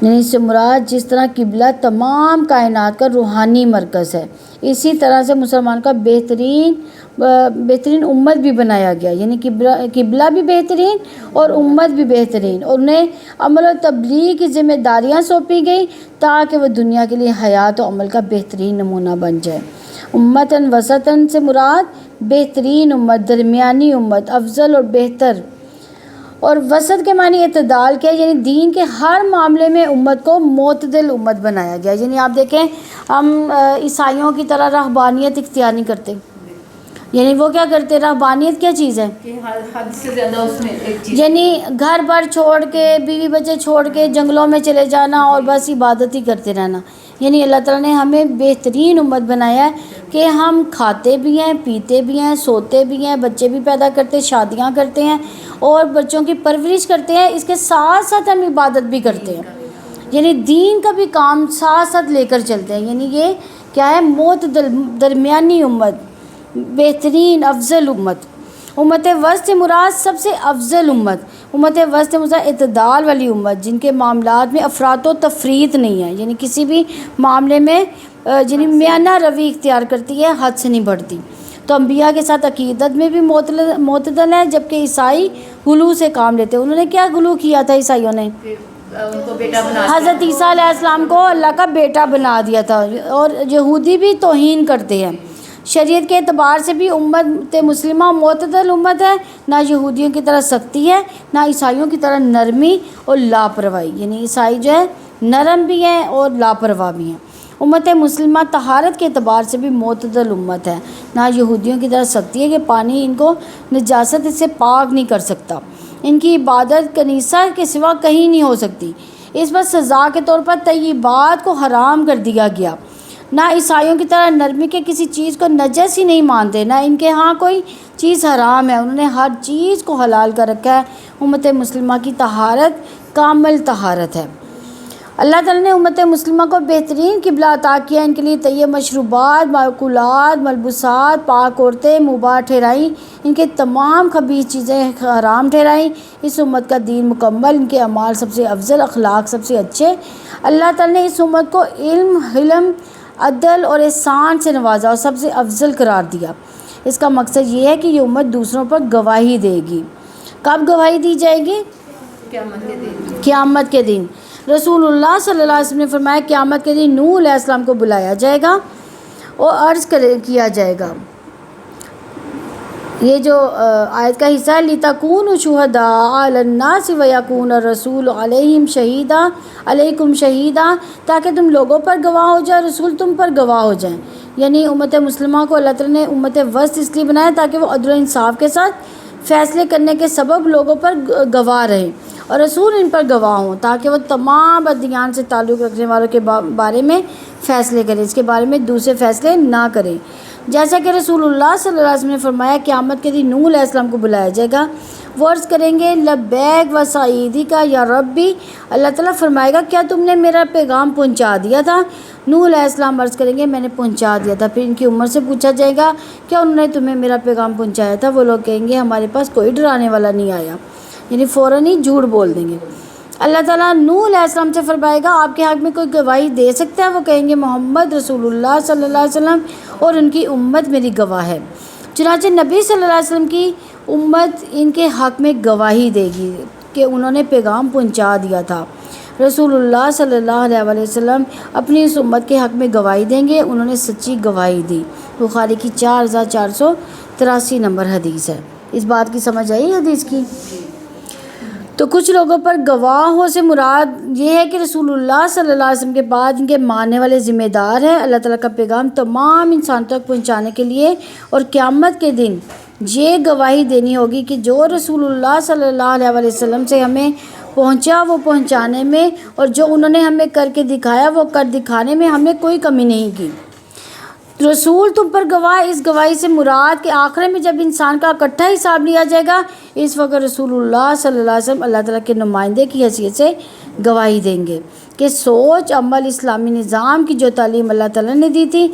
یعنی اس سے مراد جس طرح قبلہ تمام کائنات کا روحانی مرکز ہے، اسی طرح سے مسلمان کا بہترین امت بھی بنایا گیا، یعنی قبلہ بھی بہترین اور امت بھی بہترین، اور انہیں عمل و تبلیغ کی ذمہ داریاں سونپی گئی تاکہ وہ دنیا کے لیے حیات و عمل کا بہترین نمونہ بن جائے۔ امتاً وسطاً سے مراد بہترین امت، درمیانی امت، افضل اور بہتر۔ اور وسط کے معنی اعتدال کے، یعنی دین کے ہر معاملے میں امت کو معتدل امت بنایا گیا۔ یعنی آپ دیکھیں ہم عیسائیوں کی طرح رہبانیت اختیار نہیں کرتے، یعنی وہ کیا کرتے، رہبانیت کیا چیز ہے کہ حد سے زیادہ اس میں ایک چیز، یعنی گھر بار چھوڑ کے، بیوی بچے چھوڑ کے جنگلوں میں چلے جانا اور بس عبادت ہی کرتے رہنا۔ یعنی اللہ تعالیٰ نے ہمیں بہترین امت بنایا ہے کہ ہم کھاتے بھی ہیں، پیتے بھی ہیں، سوتے بھی ہیں، بچے بھی پیدا کرتے ہیں، شادیاں کرتے ہیں اور بچوں کی پرورش کرتے ہیں، اس کے ساتھ ساتھ ہم عبادت بھی کرتے ہیں، یعنی دین کا بھی کام ساتھ ساتھ لے کر چلتے ہیں۔ یعنی یہ کیا ہے، معتدل، درمیانی امت، بہترین افضل امت۔ امت وسط سے مراد سب سے افضل امت، امت وسط سے مراد اعتدال والی امت جن کے معاملات میں افراط و تفریط نہیں ہے، یعنی کسی بھی معاملے میں یعنی میانہ روی اختیار کرتی ہے، حد سے نہیں بڑھتی۔ تو انبیاء کے ساتھ عقیدت میں بھی معتدل ہے، جبکہ عیسائی غلو سے کام لیتے ہیں۔ انہوں نے کیا غلو کیا تھا عیسائیوں نے؟ ان کو بیٹا بنا حضرت عیسیٰ علیہ السلام کو اللہ کا بیٹا بنا دیا تھا، اور یہودی بھی توہین کرتے ہیں۔ شریعت کے اعتبار سے بھی امت مسلمہ معتدل امت ہے، نہ یہودیوں کی طرح سختی ہے، نہ عیسائیوں کی طرح نرمی اور لاپرواہی، یعنی عیسائی جو ہے نرم بھی ہیں اور لاپرواہ بھی ہیں۔ امت مسلمہ طہارت کے اعتبار سے بھی معتدل امت ہے، نہ یہودیوں کی طرح سختی ہے کہ پانی ان کو نجاست اس سے پاک نہیں کر سکتا، ان کی عبادت کنیسہ کے سوا کہیں نہیں ہو سکتی، اس پر سزا کے طور پر طیبات کو حرام کر دیا گیا۔ نہ عیسائیوں کی طرح نرمی کے کسی چیز کو نجس ہی نہیں مانتے، نہ ان کے ہاں کوئی چیز حرام ہے، انہوں نے ہر چیز کو حلال کر رکھا ہے۔ امت مسلمہ کی طہارت کامل طہارت ہے۔ اللہ تعالیٰ نے امت مسلمہ کو بہترین قبلہ عطا کیا، ان کے لیے طیب مشروبات، معقولات، ملبوسات، پاک عورتیں مباح ٹھہرائیں، ان کے تمام خبیث چیزیں حرام ٹھہرائیں۔ اس امت کا دین مکمل، ان کے اعمال سب سے افضل، اخلاق سب سے اچھے۔ اللہ تعالیٰ نے اس امت کو علم، حلم، عدل اور احسان سے نوازا اور سب سے افضل قرار دیا۔ اس کا مقصد یہ ہے کہ یہ امت دوسروں پر گواہی دے گی۔ کب گواہی دی جائے گی؟ قیامت کے دن۔ رسول اللہ صلی اللہ علیہ وسلم نے فرمایا قیامت کے دن نوح علیہ السلام کو بلایا جائے گا اور عرض کیا جائے گا۔ یہ جو آیت کا حصہ ہے، لِتَكُونُوا شُهَدَاءَ عَلَى النَّاسِ وَيَكُونَ الرَّسُولُ عَلَيْهِمْ شَهِيدًا عَلَيْكُمْ شَهِيدًا، تاکہ تم لوگوں پر گواہ ہو جائے، رسول تم پر گواہ ہو جائیں۔ یعنی امت مسلمہ کو اللہ تعالیٰ نے امت وسط اس لیے بنایا تاکہ وہ عدل و انصاف کے ساتھ فیصلے کرنے کے سبب لوگوں پر گواہ رہیں، اور رسول ان پر گواہ ہوں تاکہ وہ تمام ادیان سے تعلق رکھنے والوں کے بارے میں فیصلے کریں، اس کے بارے میں دوسرے فیصلے نہ کریں۔ جیسا کہ رسول اللہ صلی اللہ علیہ وسلم نے فرمایا قیامت کے دن نوح علیہ السلام کو بلایا جائے گا، وہ عرض کریں گے لبیک و سعیدی کا یا ربی، اللہ تعالیٰ فرمائے گا کیا تم نے میرا پیغام پہنچا دیا تھا؟ نوح علیہ السلام عرض کریں گے میں نے پہنچا دیا تھا۔ پھر ان کی عمر سے پوچھا جائے گا کیا انہوں نے تمہیں میرا پیغام پہنچایا تھا؟ وہ لوگ کہیں گے ہمارے پاس کوئی ڈرانے والا نہیں آیا، یعنی فوراً ہی جھوٹ بول دیں گے۔ اللہ تعالیٰ نوح علیہ السلام سے فرمائے گا آپ کے حق میں کوئی گواہی دے سکتا ہے؟ وہ کہیں گے محمد رسول اللہ صلی اللہ علیہ وسلم اور ان کی امت میری گواہ ہے۔ چنانچہ نبی صلی اللہ علیہ وسلم کی امت ان کے حق میں گواہی دے گی کہ انہوں نے پیغام پہنچا دیا تھا۔ رسول اللہ صلی اللہ علیہ وسلم اپنی اس امت کے حق میں گواہی دیں گے انہوں نے سچی گواہی دی۔ بخاری کی 4483 نمبر حدیث ہے۔ اس بات کی سمجھ آئی حدیث کی؟ تو کچھ لوگوں پر گواہوں سے مراد یہ ہے کہ رسول اللہ صلی اللہ علیہ وسلم کے بعد ان کے ماننے والے ذمہ دار ہیں اللہ تعالیٰ کا پیغام تمام انسانوں تک پہنچانے کے لیے، اور قیامت کے دن یہ گواہی دینی ہوگی کہ جو رسول اللہ صلی اللہ علیہ وسلم سے ہمیں پہنچا وہ پہنچانے میں، اور جو انہوں نے ہمیں کر کے دکھایا وہ کر دکھانے میں ہم نے کوئی کمی نہیں کی۔ رسول تم پر گواہ، اس گواہی سے مراد کہ آخرت میں جب انسان کا اکٹھا حساب لیا جائے گا، اس وقت رسول اللہ صلی اللہ علیہ وسلم اللہ تعالیٰ کے نمائندے کی حیثیت سے گواہی دیں گے کہ سوچ عمل اسلامی نظام کی جو تعلیم اللہ تعالیٰ نے دی تھی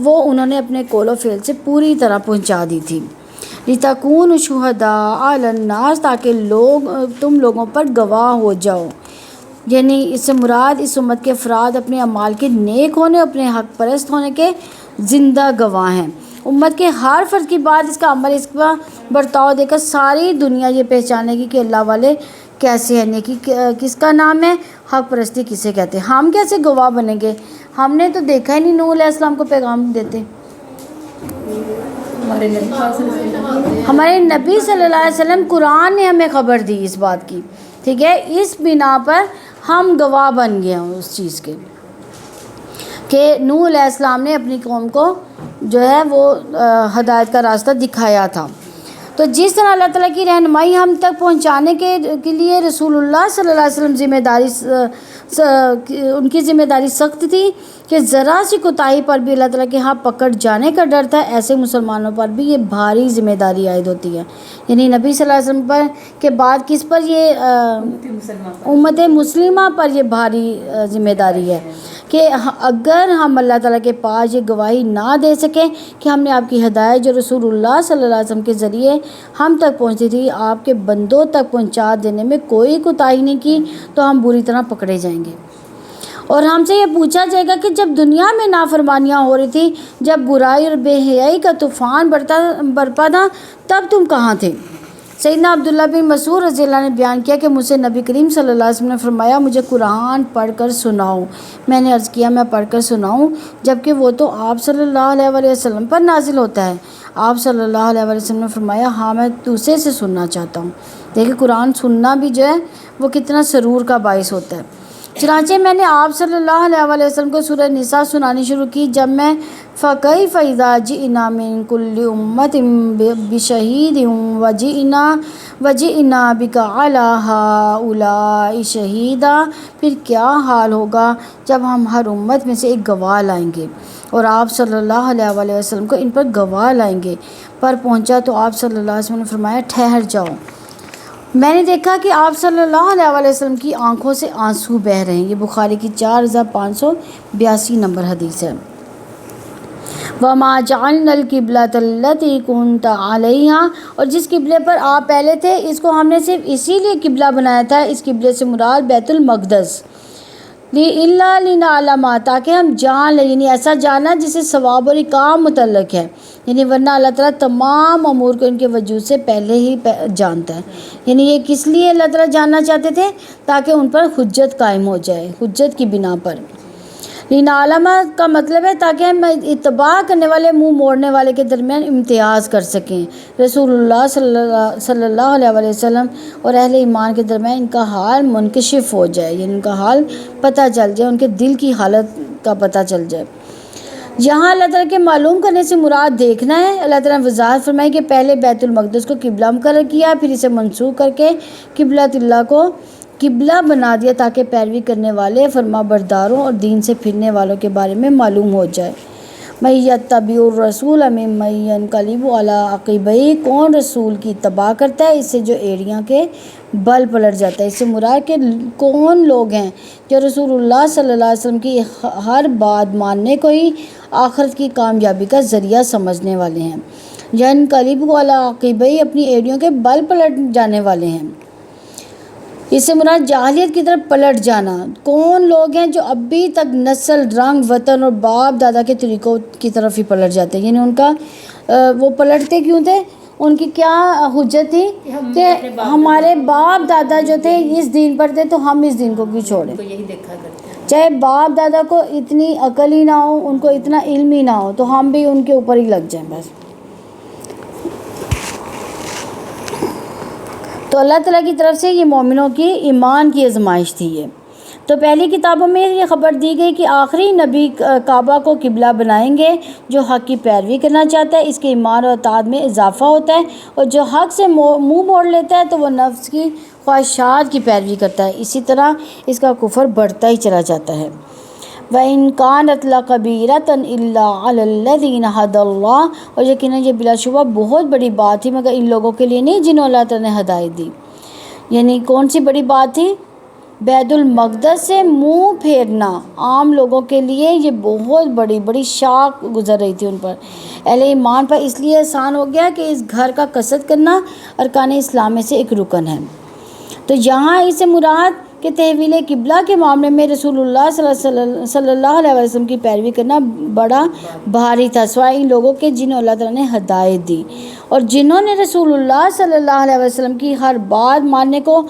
وہ انہوں نے اپنے قول و فعل سے پوری طرح پہنچا دی تھی۔ لِتَكُونُوا شُهَدَاءَ عَلَى النَّاسِ، تاکہ تم لوگوں پر گواہ ہو جاؤ، یعنی اس سے مراد اس امت کے افراد اپنے اعمال کے نیک ہونے، اپنے حق پرست ہونے کے زندہ گواہ ہیں۔ امت کے ہر فرد کی بات، اس کا عمل، اس کا برتاؤ دے کر ساری دنیا یہ پہچانے گی کہ اللہ والے کیسے ہیں، نیکی کس کا نام ہے، حق پرستی کسے کہتے ہیں۔ ہم کیسے گواہ بنیں گے؟ ہم نے تو دیکھا ہی نہیں نوح علیہ السلام کو پیغام دیتے۔ ہمارے نبی صلی اللہ علیہ وسلم قرآن نے ہمیں خبر دی اس بات کی، ٹھیک ہے، اس بنا پر ہم گواہ بن گئے ہیں اس چیز کے کہ نوح علیہ السلام نے اپنی قوم کو جو ہے وہ ہدایت کا راستہ دکھایا تھا۔ تو جس طرح اللہ تعالیٰ کی رہنمائی ہم تک پہنچانے کے لیے رسول اللہ صلی اللہ علیہ وسلم ان کی ذمہ داری سخت تھی کہ ذرا سی کوتاہی پر بھی اللہ تعالیٰ کے ہاں پکڑ جانے کا ڈر تھا، ایسے مسلمانوں پر بھی یہ بھاری ذمہ داری عائد ہوتی ہے۔ یعنی نبی صلی اللہ علیہ وسلم پر کے بعد کس پر یہ امت مسلمہ پر یہ بھاری ذمہ داری ہے کہ اگر ہم اللہ تعالیٰ کے پاس یہ گواہی نہ دے سکیں کہ ہم نے آپ کی ہدایت جو رسول اللہ صلی اللہ علیہ وسلم کے ذریعے ہم تک پہنچی تھی آپ کے بندوں تک پہنچا دینے میں کوئی کوتاہی نہیں کی، تو ہم بری طرح پکڑے جائیں گے، اور ہم سے یہ پوچھا جائے گا کہ جب دنیا میں نافرمانیاں ہو رہی تھی، جب برائی اور بے حیائی کا طوفان برپا تھا، تب تم کہاں تھے؟ سیدنا عبداللہ بن مسعود رضی اللہ عنہ نے بیان کیا کہ مجھ سے نبی کریم صلی اللہ علیہ وسلم نے فرمایا مجھے قرآن پڑھ کر سناؤ۔ میں نے عرض کیا میں پڑھ کر سناؤں، جبکہ وہ تو آپ صلی اللہ علیہ وسلم پر نازل ہوتا ہے۔ آپ صلی اللہ علیہ وسلم نے فرمایا ہاں میں دوسرے سے سننا چاہتا ہوں۔ دیکھیں قرآن سننا بھی جو ہے وہ کتنا سرور کا باعث ہوتا ہے۔ چنانچہ میں نے آپ صلی اللہ علیہ وسلم کو سورہ نساء سنانی شروع کی، جب میں فَكَيْفَ إِذَا جِئْنَا مِن كُلِّ أُمَّةٍ بِشَهِيدٍ وَجِئْنَا بِكَ عَلَىٰ هَٰؤُلَاءِ شَهِيدًا، پھر کیا حال ہوگا جب ہم ہر امت میں سے ایک گواہ لائیں گے، اور آپ صلی اللہ علیہ وسلم کو ان پر گواہ لائیں گے۔ پر پہنچا تو آپ صلی اللہ علیہ وسلم نے فرمایا ٹھہر جاؤ، میں نے دیکھا کہ آپ صلی اللہ علیہ وسلم کی آنکھوں سے آنسو بہہ رہے ہیں۔ یہ بخاری کی 4582 نمبر حدیث ہے۔ وَمَا جَعَلْنَا الْقِبْلَةَ الَّتِي كُنْتَ عَلَيْهَا، اور جس قبلے پر آپ پہلے تھے اس کو ہم نے صرف اسی لیے قبلہ بنایا تھا، اس قبلے سے مراد بیت المقدس، إِلَّا لِنَعْلَمَ، تاکہ ہم جان لیں، یعنی ایسا جانا جسے ثواب اور اقام متعلق ہے، یعنی ورنہ اللہ تعالیٰ تمام امور کو ان کے وجود سے پہلے ہی جانتا ہے۔ یعنی یہ کس لیے اللہ تعالیٰ جاننا چاہتے تھے؟ تاکہ ان پر حجت قائم ہو جائے، حجت کی بنا پر۔ لِنَعْلَمَ کا مطلب ہے تاکہ ہم اتباع کرنے والے منہ موڑنے والے کے درمیان امتیاز کر سکیں، رسول اللہ صلی اللہ علیہ وسلم اور اہل ایمان کے درمیان ان کا حال منکشف ہو جائے، یعنی ان کا حال پتہ چل جائے، ان کے دل کی حالت کا پتہ چل جائے۔ یہاں اللہ تعالیٰ کے معلوم کرنے سے مراد دیکھنا ہے۔ اللہ تعالیٰ نے وضاحت فرمائی کہ پہلے بیت المقدس کو قبلہ مقرر کیا، پھر اسے منسوخ کر کے قبلۃ اللہ کو قبلہ بنا دیا تاکہ پیروی کرنے والے فرما برداروں اور دین سے پھرنے والوں کے بارے میں معلوم ہو جائے۔ مَن یتبع الرسول ممن ینقلب علی عقبیہ، کون رسول کی اتباع کرتا ہے اس سے جو ایڑیاں کے بل پلٹ جاتا ہے۔ اس سے مراد کہ کون لوگ ہیں جو رسول اللہ صلی اللہ علیہ وسلم کی ہر بات ماننے کو ہی آخرت کی کامیابی کا ذریعہ سمجھنے والے ہیں۔ ینقلب علی عقبیہ، اپنی ایڑیوں کے بل پلٹ جانے والے ہیں۔ اس سے مراد جاہلیت کی طرف پلٹ جانا۔ کون لوگ ہیں جو ابھی تک نسل، رنگ، وطن اور باپ دادا کے طریقوں کی طرف ہی پلٹ جاتے ہیں، یعنی ان کا وہ پلٹتے کیوں تھے؟ ان کی کیا حجت تھی کہ ہمارے باپ دادا جو تھے اس دین پر تھے تو ہم اس دین کو کیوں چھوڑیں؟ چاہے باپ دادا کو اتنی عقل ہی نہ ہو، ان کو اتنا علم ہی نہ ہو، تو ہم بھی ان کے اوپر ہی لگ جائیں بس۔ تو اللہ تعالیٰ کی طرف سے یہ مومنوں کی ایمان کی آزمائش تھی یہ. تو پہلی کتابوں میں یہ خبر دی گئی کہ آخری نبی کعبہ کو قبلہ بنائیں گے. جو حق کی پیروی کرنا چاہتا ہے اس کے ایمان اور اطاعت میں اضافہ ہوتا ہے، اور جو حق سے منہ موڑ لیتا ہے تو وہ نفس کی خواہشات کی پیروی کرتا ہے، اسی طرح اس کا کفر بڑھتا ہی چلا جاتا ہے. وَإِن كَانَتْ لَكَبِيرَةً إِلَّا عَلَى الَّذِينَ هَدَى اللَّهُ، اور یقیناً یہ بلا شبہ بہت بڑی بات تھی مگر ان لوگوں کے لیے نہیں جنہوں اللہ تعالیٰ نے ہدایت دی. یعنی کون سی بڑی بات تھی؟ بیت المقدس سے منہ پھیرنا عام لوگوں کے لیے یہ بہت بڑی شاک گزر رہی تھی ان پر. اہل ایمان پر اس لیے آسان ہو گیا کہ اس گھر کا قصد کرنا ارکان اسلام میں سے ایک رکن ہے. تو یہاں اس سے مراد کہ تحویل قبلہ کے معاملے میں رسول اللہ صلی اللہ علیہ وسلم کی پیروی کرنا بڑا بھاری تھا، سوائے ان لوگوں کے جنہوں اللہ تعالیٰ نے ہدایت دی اور جنہوں نے رسول اللہ صلی اللہ علیہ وسلم کی ہر بات ماننے کو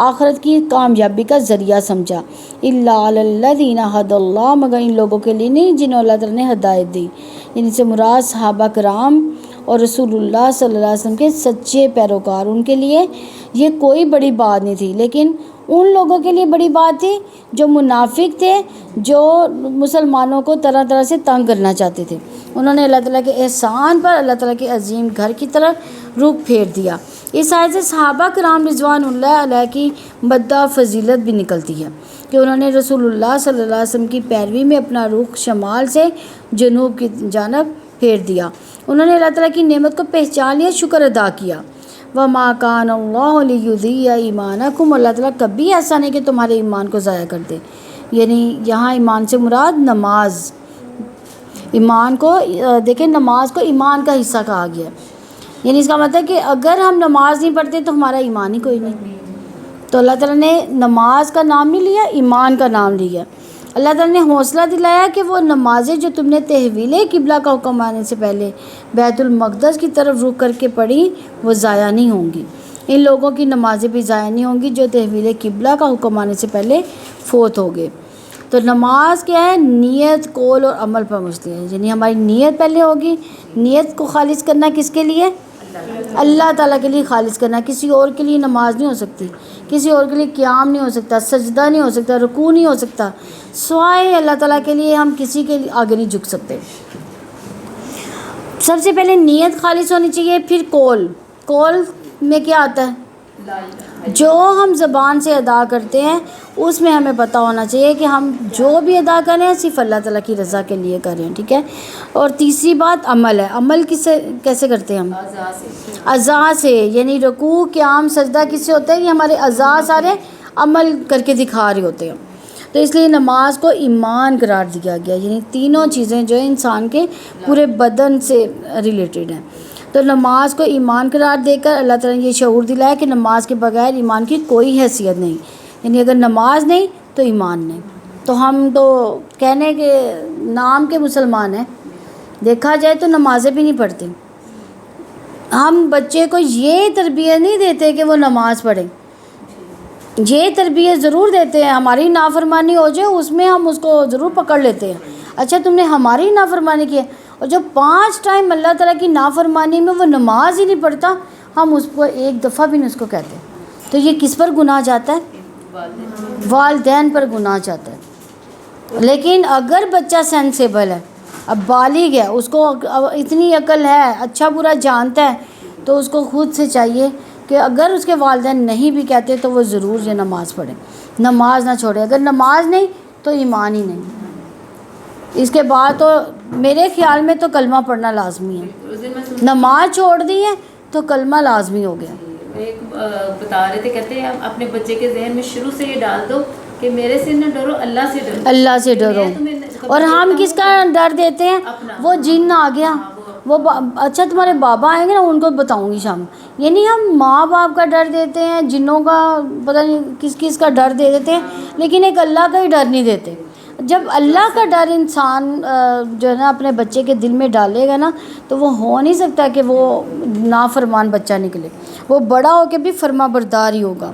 آخرت کی کامیابی کا ذریعہ سمجھا. الا علی الذین ھدی اللہ، مگر ان لوگوں کے لیے نہیں جنہوں اللہ تعالیٰ نے ہدایت دی. ان سے مراد صحابہ کرام اور رسول اللہ صلی اللہ علیہ وسلم کے سچے پیروکار. ان کے لیے یہ کوئی بڑی بات نہیں تھی، لیکن ان لوگوں کے لیے بڑی بات تھی جو منافق تھے، جو مسلمانوں کو طرح طرح سے تنگ کرنا چاہتے تھے. انہوں نے اللہ تعالیٰ کے احسان پر اللہ تعالیٰ کے عظیم گھر کی طرف رخ پھیر دیا. اس آیت سے صحابہ کرام رضوان اللہ علیہ کی مدح فضیلت بھی نکلتی ہے کہ انہوں نے رسول اللہ صلی اللہ علیہ وسلم کی پیروی میں اپنا رخ شمال سے جنوب کی جانب پھیر دیا. انہوں نے اللہ تعالیٰ کی نعمت کو پہچان لیا، شکر ادا کیا. وَمَا كَانَ اللَّهُ لِيُضِيعَ إِيمَانَكُمْ، اللہ تعالیٰ کبھی ایسا نہیں کہ تمہارے ایمان کو ضائع کر دے. یعنی یہاں ایمان سے مراد نماز. ایمان کو دیکھیں، نماز کو ایمان کا حصہ کہا گیا ہے. یعنی اس کا مطلب ہے کہ اگر ہم نماز نہیں پڑھتے تو ہمارا ایمان ہی کوئی نہیں. تو اللہ تعالیٰ نے نماز کا نام نہیں لیا، ایمان کا نام لیا. اللہ تعالیٰ نے حوصلہ دلایا کہ وہ نمازیں جو تم نے تحویل قبلہ کا حکم آنے سے پہلے بیت المقدس کی طرف رخ کر کے پڑھی وہ ضائع نہیں ہوں گی. ان لوگوں کی نمازیں بھی ضائع نہیں ہوں گی جو تحویل قبلہ کا حکم آنے سے پہلے فوت ہو گئے. تو نماز کیا ہے؟ نیت، قول اور عمل پر مشتمل ہے. یعنی ہماری نیت پہلے ہوگی. نیت کو خالص کرنا کس کے لیے؟ اللہ تعالیٰ کے لیے خالص کرنا. کسی اور کے لیے نماز نہیں ہو سکتی، کسی اور کے لیے قیام نہیں ہو سکتا، سجدہ نہیں ہو سکتا، رکوع نہیں ہو سکتا. سوائے اللہ تعالیٰ کے لیے ہم کسی کے آگے نہیں جھک سکتے. سب سے پہلے نیت خالص ہونی چاہیے. پھر قول میں کیا آتا ہے؟ جو ہم زبان سے ادا کرتے ہیں اس میں ہمیں پتہ ہونا چاہیے کہ ہم جو بھی ادا کر رہے ہیں صرف اللہ تعالیٰ کی رضا کے لیے کر رہے ہیں. ٹھیک ہے. اور تیسری بات عمل ہے. عمل کیسے کرتے ہیں ہم؟ اعضاء سے. یعنی رکوع، قیام، سجدہ کس سے ہوتا ہے؟ یہ ہمارے اعضاء سارے عمل کر کے دکھا رہے ہوتے ہیں. تو اس لیے نماز کو ایمان قرار دیا گیا. یعنی تینوں چیزیں جو ہیں انسان کے پورے بدن سے ریلیٹڈ ہیں. تو نماز کو ایمان قرار دے کر اللہ تعالیٰ نے یہ شعور دلایا کہ نماز کے بغیر ایمان کی کوئی حیثیت نہیں. یعنی اگر نماز نہیں تو ایمان نہیں. تو ہم تو کہنے کے نام کے مسلمان ہیں، دیکھا جائے تو نمازیں بھی نہیں پڑھتے. ہم بچے کو یہ تربیت نہیں دیتے کہ وہ نماز پڑھے. یہ تربیت ضرور دیتے ہیں، ہماری نافرمانی ہو جائے اس میں ہم اس کو ضرور پکڑ لیتے ہیں. اچھا تم نے ہماری نافرمانی کی ہے، اور جو 5 ٹائم اللہ تعالیٰ کی نافرمانی میں وہ نماز ہی نہیں پڑھتا، ہم اس کو ایک دفعہ بھی نہیں اس کو کہتے. تو یہ کس پر گناہ جاتا ہے؟ والدین پر گناہ جاتا ہے. لیکن اگر بچہ سینسیبل ہے، اب بالغ ہے، اس کو اتنی عقل ہے، اچھا برا جانتا ہے، تو اس کو خود سے چاہیے کہ اگر اس کے والدین نہیں بھی کہتے تو وہ ضرور یہ نماز پڑھے، نماز نہ چھوڑے. اگر نماز نہیں تو ایمان ہی نہیں. اس کے بعد تو میرے خیال میں تو کلمہ پڑھنا لازمی ہے. نماز چھوڑ دی ہے تو کلمہ لازمی ہو گیا. ایک بتا رہے تھے، کہتے ہیں اپنے بچے کے ذہن میں شروع سے یہ ڈال دو کہ میرے سے نہ ڈرو، اللہ سے ڈرو. اللہ سے ڈرو. اور ہم کس کا ڈر دیتے ہیں؟ وہ جن آ گیا، وہ اچھا تمہارے بابا آئیں گے نا، ان کو بتاؤں گی شام. یعنی ہم ماں باپ کا ڈر دیتے ہیں، جنوں کا پتہ نہیں کس کس کا ڈر دے دیتے ہیں، لیکن ایک اللہ کا ہی ڈر نہیں دیتے. جب اللہ کا ڈر انسان جو ہے نا اپنے بچے کے دل میں ڈالے گا نا، تو وہ ہو نہیں سکتا کہ وہ نافرمان بچہ نکلے. وہ بڑا ہو کے بھی فرما بردار ہی ہوگا.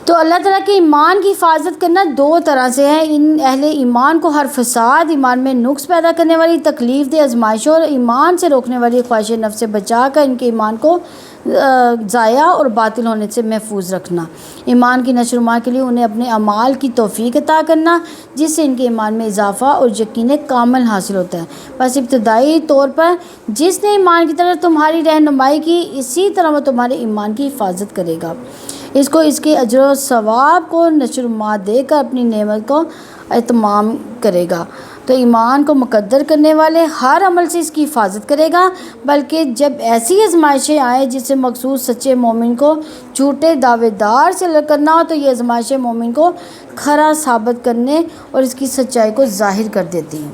تو اللہ تعالیٰ کے ایمان کی حفاظت کرنا دو طرح سے ہے. ان اہل ایمان کو ہر فساد، ایمان میں نقص پیدا کرنے والی تکلیف دہ آزمائشوں اور ایمان سے روکنے والی خواہش نفس سے بچا کر ان کے ایمان کو ضائع اور باطل ہونے سے محفوظ رکھنا. ایمان کی نشو و نما کے لیے انہیں اپنے اعمال کی توفیق عطا کرنا جس سے ان کے ایمان میں اضافہ اور یقین کامل حاصل ہوتا ہے. بس ابتدائی طور پر جس نے ایمان کی طرف تمہاری رہنمائی کی، اسی طرح وہ تمہارے ایمان کی حفاظت کرے گا. اس کو اس کے اجر و ثواب کو نشو و نما دے کر اپنی نعمت کو اتمام کرے گا. تو ایمان کو مقدر کرنے والے ہر عمل سے اس کی حفاظت کرے گا، بلکہ جب ایسی آزمائشیں آئیں جس سے مقصود سچے مومن کو جھوٹے دعوے دار سے الگ کرنا ہو، تو یہ آزمائشیں مومن کو کھرا ثابت کرنے اور اس کی سچائی کو ظاہر کر دیتی ہیں.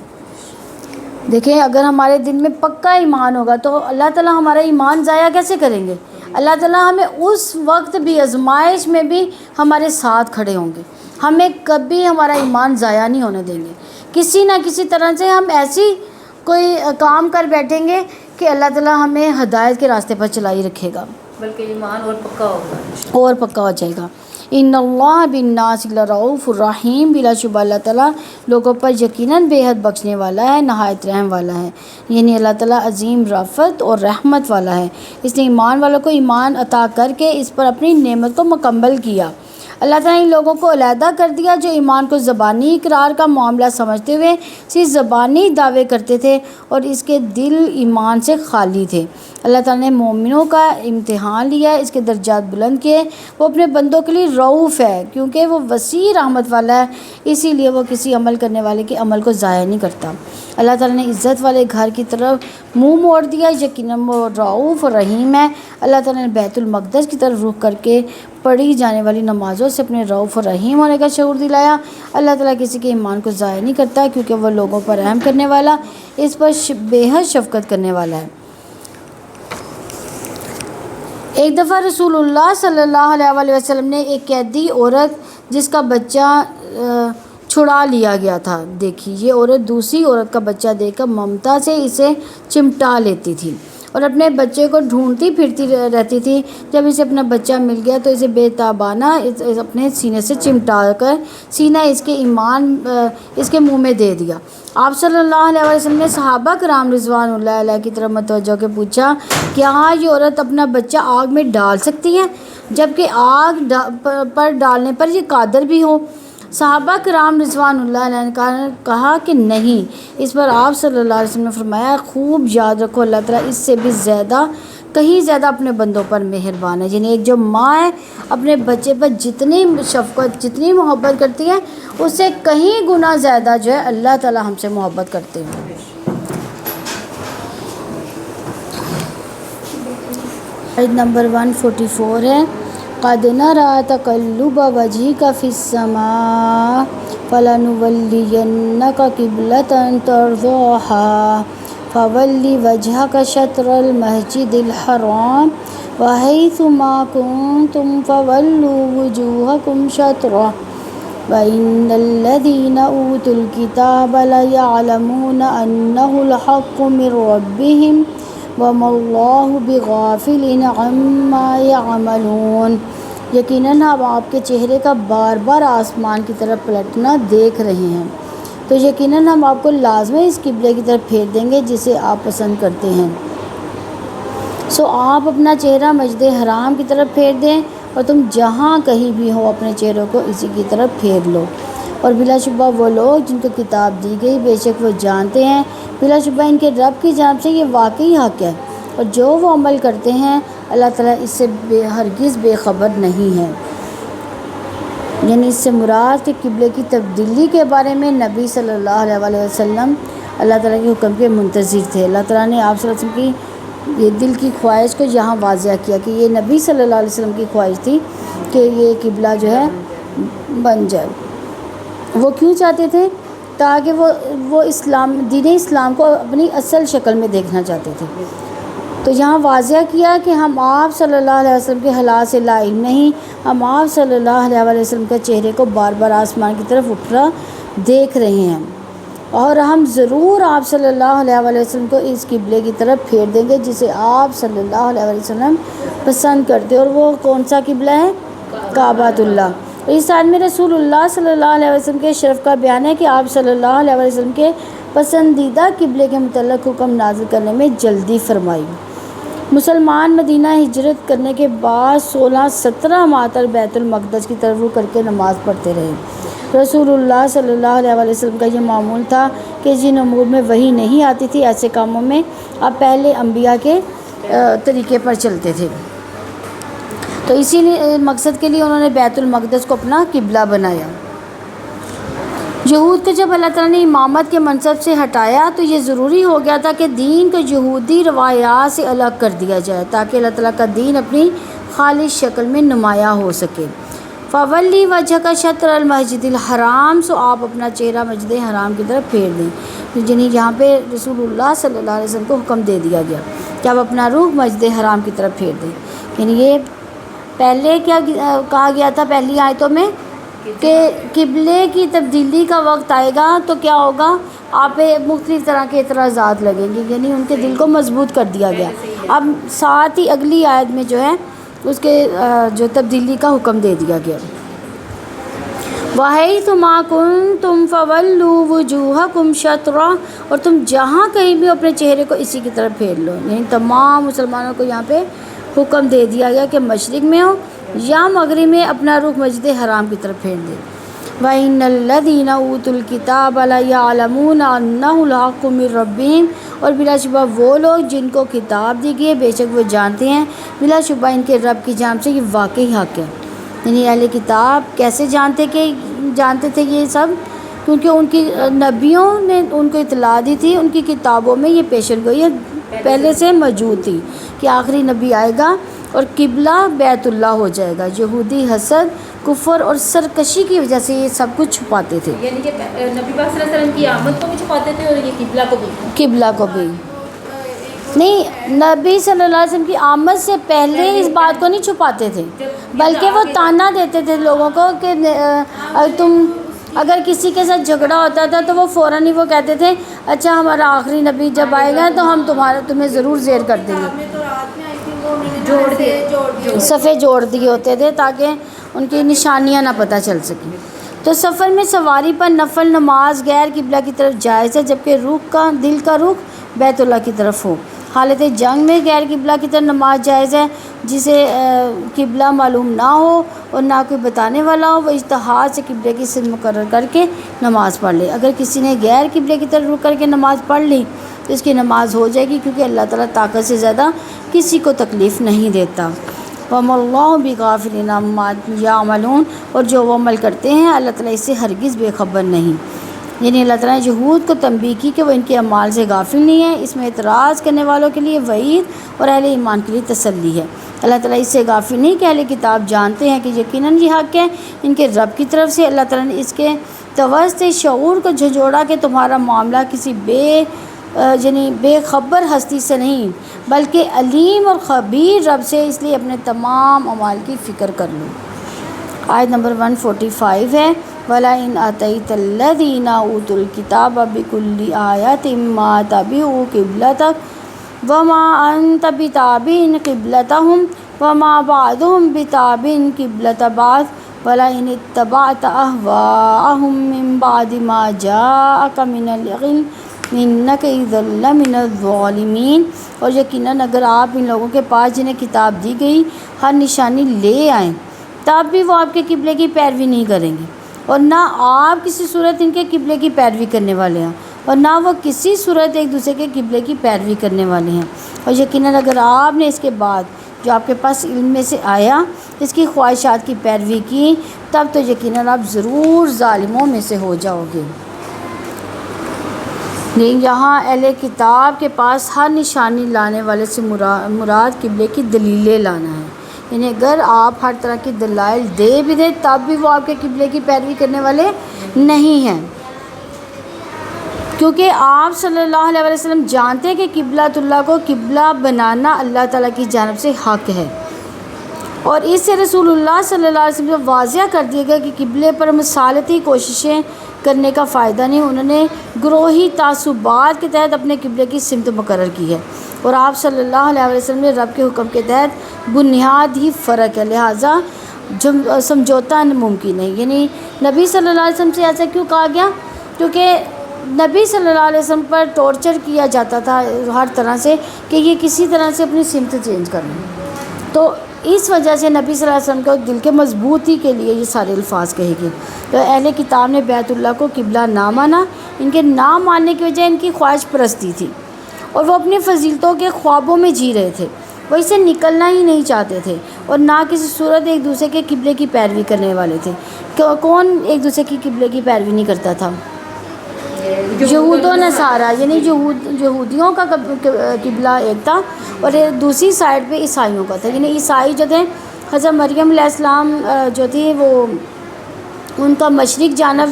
دیکھیں، اگر ہمارے دل میں پکا ایمان ہوگا تو اللہ تعالیٰ ہمارا ایمان ضائع کیسے کریں گے؟ اللہ تعالیٰ ہمیں اس وقت بھی، آزمائش میں بھی ہمارے ساتھ کھڑے ہوں گے. ہمیں کبھی ہمارا ایمان ضائع نہیں ہونے دیں گے. کسی نہ کسی طرح سے ہم ایسی کوئی کام کر بیٹھیں گے کہ اللہ تعالیٰ ہمیں ہدایت کے راستے پر چلائی رکھے گا، بلکہ ایمان اور پکا ہوگا، اور پکا ہو جائے گا. ان اللہ بالناس لرؤوف الرحیم، بلا شبہ اللہ تعالیٰ لوگوں پر یقیناً بے حد بخشنے والا ہے، نہایت رحم والا ہے. یعنی اللہ تعالیٰ عظیم رافت اور رحمت والا ہے. اس نے ایمان والوں کو ایمان عطا کر کے اس پر اپنی نعمت کو مکمل کیا. اللہ تعالیٰ ان لوگوں کو علیحدہ کر دیا جو ایمان کو زبانی اقرار کا معاملہ سمجھتے ہوئے صرف زبانی دعوے کرتے تھے اور اس کے دل ایمان سے خالی تھے. اللہ تعالیٰ نے مومنوں کا امتحان لیا، اس کے درجات بلند کیے. وہ اپنے بندوں کے لیے رؤوف ہے کیونکہ وہ وسیع رحمت والا ہے، اسی لیے وہ کسی عمل کرنے والے کے عمل کو ضائع نہیں کرتا. اللہ تعالیٰ نے عزت والے گھر کی طرف منہ موڑ دیا، یقیناً وہ رؤوف اور رحیم ہے. اللہ تعالیٰ نے بیت المقدس کی طرف رخ کر کے پڑھی جانے والی نمازوں سے اپنے رؤوف اور رحیم ہونے کا شعور دلایا. اللہ تعالیٰ کسی کے ایمان کو ضائع نہیں کرتا کیونکہ وہ لوگوں پر رحم کرنے والا، اس پر بے حد شفقت کرنے والا ہے. ایک دفعہ رسول اللہ صلی اللہ علیہ وسلم نے ایک قیدی عورت جس کا بچہ چھڑا لیا گیا تھا دیکھی. یہ عورت دوسری عورت کا بچہ دیکھ کر ممتا سے اسے چمٹا لیتی تھی اور اپنے بچے کو ڈھونڈتی پھرتی رہتی تھی. جب اسے اپنا بچہ مل گیا تو اسے بے تابانہ اپنے سینے سے چمٹا کر سینہ اس کے منہ میں دے دیا. آپ صلی اللہ علیہ وسلم نے صحابہ کرام رضوان اللہ علیہ کی طرف متوجہ کے پوچھا، کیا یہ عورت اپنا بچہ آگ میں ڈال سکتی ہے جبکہ آگ پر ڈالنے پر یہ قادر بھی ہو؟ صحابہ کرام رضوان اللہ علیہ نے کہا کہ نہیں. اس پر آپ صلی اللہ علیہ وسلم نے فرمایا، خوب یاد رکھو اللہ تعالیٰ اس سے بھی زیادہ، کہیں زیادہ اپنے بندوں پر مہربان ہے. یعنی ایک جو ماں ہے اپنے بچے پر جتنی شفقت، جتنی محبت کرتی ہے، اس سے کہیں گنا زیادہ جو ہے اللہ تعالیٰ ہم سے محبت کرتے ہیں. آیت نمبر 144 ہے، قَدْ نَرَىٰ تَقَلُّبَ وَجْهِكَ فِي السَّمَاءِ فَلَنُوَلِّيَنَّكَ قِبْلَةً تَرْضَاهَا فَوَلِّ وَجْهَكَ شَطْرَ الْمَسْجِدِ الْحَرَامِ وَحَيْثُ مَا كُنتُمْ فَوَلُّوا وُجُوهَكُمْ شَطْرَهُ وَإِنَّ الَّذِينَ أُوتُوا الْكِتَابَ لَيَعْلَمُونَ أَنَّهُ الْحَقُّ مِنْ رَبِّهِمْ وَمَا اللَّهُ بِغَافِلٍ عَمَّا يَعْمَلُونَ. یقیناً ہم آپ کے چہرے کا بار بار آسمان کی طرف پلٹنا دیکھ رہے ہیں، تو یقیناً ہم آپ کو لازمی اس قبلے کی طرف پھیر دیں گے جسے آپ پسند کرتے ہیں. سو آپ اپنا چہرہ مسجد حرام کی طرف پھیر دیں اور تم جہاں کہیں بھی ہو اپنے چہروں کو اسی کی طرف پھیر لو. اور بلا شبہ وہ لوگ جن کو کتاب دی گئی بے شک وہ جانتے ہیں، بلا شبہ ان کے رب کی جانب سے یہ واقعی حق ہے، اور جو وہ عمل کرتے ہیں اللہ تعالیٰ اس سے ہرگز بے خبر نہیں ہے. یعنی اس سے مراد کہ قبلے کی تبدیلی کے بارے میں نبی صلی اللہ علیہ وسلم اللہ تعالیٰ کے حکم کے منتظر تھے. اللہ تعالیٰ نے آپ صلی اللہ علیہ وسلم کی یہ دل کی خواہش کو یہاں واضح کیا کہ یہ نبی صلی اللہ علیہ وسلم کی خواہش تھی کہ یہ قبلہ جو ہے بن جائے. وہ کیوں چاہتے تھے؟ تاکہ وہ دین اسلام کو اپنی اصل شکل میں دیکھنا چاہتے تھے. تو یہاں واضح کیا کہ ہم آپ صلی اللہ علیہ وسلم کے حالات سے لا علم نہیں، ہم آپ صلی اللہ علیہ وسلم کے چہرے کو بار بار آسمان کی طرف اٹھنا دیکھ رہے ہیں، اور ہم ضرور آپ صلی اللہ علیہ وسلم کو اس قبلے کی طرف پھیر دیں گے جسے آپ صلی اللہ علیہ وسلم پسند کرتے. اور وہ کون سا قبلہ ہے؟ کعبۃ اللہ۔ اس آیت میں رسول اللہ صلی اللہ علیہ وسلم کے شرف کا بیان ہے کہ آپ صلی اللہ علیہ وسلم کے پسندیدہ قبلے کے متعلق حکم نازل کرنے میں جلدی فرمائی۔ مسلمان مدینہ ہجرت کرنے کے بعد 16-17 ماہ تک بیت المقدس کی طرف رخ کر کے نماز پڑھتے رہے۔ رسول اللہ صلی اللہ علیہ وسلم کا یہ معمول تھا کہ جن امور میں وحی نہیں آتی تھی ایسے کاموں میں آپ پہلے انبیاء کے طریقے پر چلتے تھے، تو اسی لیے مقصد کے لیے انہوں نے بیت المقدس کو اپنا قبلہ بنایا۔ یہود کو جب اللہ تعالیٰ نے امامت کے منصب سے ہٹایا تو یہ ضروری ہو گیا تھا کہ دین کو یہودی روایات سے الگ کر دیا جائے تاکہ اللہ تعالیٰ کا دین اپنی خالص شکل میں نمایاں ہو سکے۔ فولی وجہ کا شطر المسجد الحرام، سو آپ اپنا چہرہ مسجد حرام کی طرف پھیر دیں، یعنی یہاں پہ رسول اللہ صلی اللہ علیہ وسلم کو حکم دے دیا گیا کہ آپ اپنا رخ مسجد حرام کی طرف پھیر دیں۔ یعنی یہ پہلے کیا کہا گیا تھا پہلی آیتوں میں کہ قبلے کی تبدیلی کا وقت آئے گا تو کیا ہوگا، آپ پہ مختلف طرح کے اعتراضات لگیں گے، یعنی ان کے دل کو مضبوط کر دیا گیا۔ اب ساتھ ہی اگلی آیت میں جو ہے اس کے جو تبدیلی کا حکم دے دیا گیا۔ وَحَيْثُ مَا كُنتُمْ فَوَلُّوا وُجُوهَكُمْ شَطْرَهُ، اور تم جہاں کہیں بھی اپنے چہرے کو اسی کی طرف پھیر لو، یعنی تمام مسلمانوں کو یہاں پہ حکم دے دیا گیا کہ مشرق میں ہو یا مغرب میں اپنا رخ مسجد حرام کی طرف پھیر دیں۔ وَإِنَّ الَّذِينَ أُوتُوا الْكِتَابَ لَيَعْلَمُونَ أَنَّهُ الْحَقُّ مِن رَّبِّهِمْ، اور بلا شبہ وہ لوگ جن کو کتاب دی گئی ہے بے شک وہ جانتے ہیں بلا شبہ ان کے رب کی جانب سے یہ واقعی حق ہے۔ یعنی اہل کتاب کیسے جانتے تھے یہ سب، کیونکہ ان کی نبیوں نے ان کو اطلاع دی تھی، ان کی کتابوں میں یہ پیشن گوئی پہلے سے موجود تھی کہ آخری نبی آئے گا اور قبلہ بیت اللہ ہو جائے گا۔ یہودی حسد، کفر اور سرکشی کی وجہ سے یہ سب کچھ چھپاتے تھے، یعنی کہ نبی پاک صلی اللہ علیہ وسلم کی آمد کو بھی چھپاتے تھے اور یہ قبلہ کو بھی نہیں، نبی صلی اللہ علیہ وسلم کی آمد سے پہلے اس بات کو نہیں چھپاتے تھے، بلکہ وہ تانا دیتے تھے لوگوں کو کہ تم اگر کسی کے ساتھ جھگڑا ہوتا تھا تو وہ فوراً ہی وہ کہتے تھے اچھا ہمارا آخری نبی جب آئے گا تو ہم تمہیں ضرور زیر کر دیں گے، صفحے جوڑ دیے ہوتے تھے تاکہ ان کی نشانیاں نہ پتہ چل سکیں۔ تو سفر میں سواری پر نفل نماز غیر قبلہ کی طرف جائز ہے، جبکہ دل کا رخ بیت اللہ کی طرف ہو۔ حالت جنگ میں غیر قبلہ کی طرف نماز جائز ہے، جسے قبلہ معلوم نہ ہو اور نہ کوئی بتانے والا ہو، وہ اجتہاد سے قبلے کی سمت مقرر کر کے نماز پڑھ لے۔ اگر کسی نے غیر قبلے کی طرف رخ کر کے نماز پڑھ لی تو اس کی نماز ہو جائے گی، کیونکہ اللہ تعالیٰ طاقت سے زیادہ کسی کو تکلیف نہیں دیتا۔ وَمَا اللَّهُ بِغَافِلٍ عَمَّا يَعْمَلُونَ، اور جو وہ عمل کرتے ہیں اللہ تعالیٰ اس سے ہرگز بے خبر نہیں۔ یعنی اللہ تعالیٰ نے یہود کو تنبیہ کی کہ وہ ان کے اعمال سے غافل نہیں ہے، اس میں اعتراض کرنے والوں کے لیے وعید اور اہل ایمان کے لیے تسلی ہے۔ اللہ تعالیٰ اس سے غافل نہیں کہ اہل کتاب جانتے ہیں کہ یقیناً یہ حق ہے ان کے رب کی طرف سے۔ اللہ تعالیٰ نے اس کے توسط شعور کو جھنجھوڑا کہ تمہارا معاملہ کسی بے خبر ہستی سے نہیں بلکہ علیم اور خبیر رب سے، اس لیے اپنے تمام اعمال کی فکر کر لو۔ آیت نمبر 145 ہے وَلَئِنْ أَتَيْتَ الَّذِينَ أُوتُوا الْكِتَابَ بِكُلِّ آيَةٍ مَا تَبِعُوا قِبْلَتَكَ وَمَا أَنْتَ بِتَابِعٍ قِبْلَتَهُمْ وَمَا بَعْضُهُمْ بِتَابِعٍ قِبْلَةَ بَعْضٍ وَلَئِنِ اتَّبَعْتَ أَهْوَاءَهُمْ مِنْ بَعْدِ مَا جَاءَكَ مِنَ الْعِلْمِ إِنَّكَ إِذًا لَمِنَ الظَّالِمِينَ، اور یقیناً اگر آپ ان لوگوں کے پاس جنہیں کتاب دی گئی ہر نشانی لے آئیں تب بھی وہ آپ کے قبلے کی پیروی نہیں کریں گے، اور نہ آپ کسی صورت ان کے قبلے کی پیروی کرنے والے ہیں اور نہ وہ کسی صورت ایک دوسرے کے قبلے کی پیروی کرنے والے ہیں۔ اور یقیناً اگر آپ نے اس کے بعد جو آپ کے پاس علم میں سے آیا اس کی خواہشات کی پیروی کی تب تو یقیناً آپ ضرور ظالموں میں سے ہو جاؤ گے۔ لیکن یہاں اہل کتاب کے پاس ہر نشانی لانے والے سے مراد قبلے کی دلیلیں لانا ہے، یعنی اگر آپ ہر طرح کی دلائل دے بھی دیں تب بھی وہ آپ کے قبلے کی پیروی کرنے والے نہیں ہیں، کیونکہ آپ صلی اللہ علیہ وسلم جانتے ہیں کہ قبلۃ اللہ کو قبلہ بنانا اللہ تعالیٰ کی جانب سے حق ہے، اور اس سے رسول اللہ صلی اللہ علیہ وسلم کو واضح کر دیا گیا کہ قبلے پر مصالحتی کوششیں کرنے کا فائدہ نہیں، انہوں نے گروہی تعصبات کے تحت اپنے قبلے کی سمت مقرر کی ہے، اور آپ صلی اللہ علیہ وسلم نے رب کے حکم کے تحت بنیاد ہی فرق ہے، لہٰذا سمجھوتا ممکن ہے. یعنی نبی صلی اللہ علیہ وسلم سے ایسا کیوں کہا گیا؟ کیونکہ نبی صلی اللہ علیہ وسلم پر ٹارچر کیا جاتا تھا ہر طرح سے کہ یہ کسی طرح سے اپنی سمت چینج کر لیں. تو اس وجہ سے نبی صلی اللہ علیہ وسلم کو دل کے مضبوطی کے لیے یہ سارے الفاظ کہے گئے. تو اہل کتاب نے بیت اللہ کو قبلہ نہ مانا. ان کے نہ ماننے کی وجہ ان کی خواہش پرستی تھی اور وہ اپنی فضیلتوں کے خوابوں میں جی رہے تھے. وہ اس سے نکلنا ہی نہیں چاہتے تھے اور نہ کسی صورت ایک دوسرے کے قبلے کی پیروی کرنے والے تھے. کون ایک دوسرے کی قبلے کی پیروی نہیں کرتا تھا؟ یہود و نصارہ. یعنی یہودیوں کا قبلہ ایک تھا اور دوسری سائڈ پہ عیسائیوں کا تھا. یعنی عیسائی جو تھے حضرت مریم علیہ السلام جو تھی وہ ان کا مشرق جانب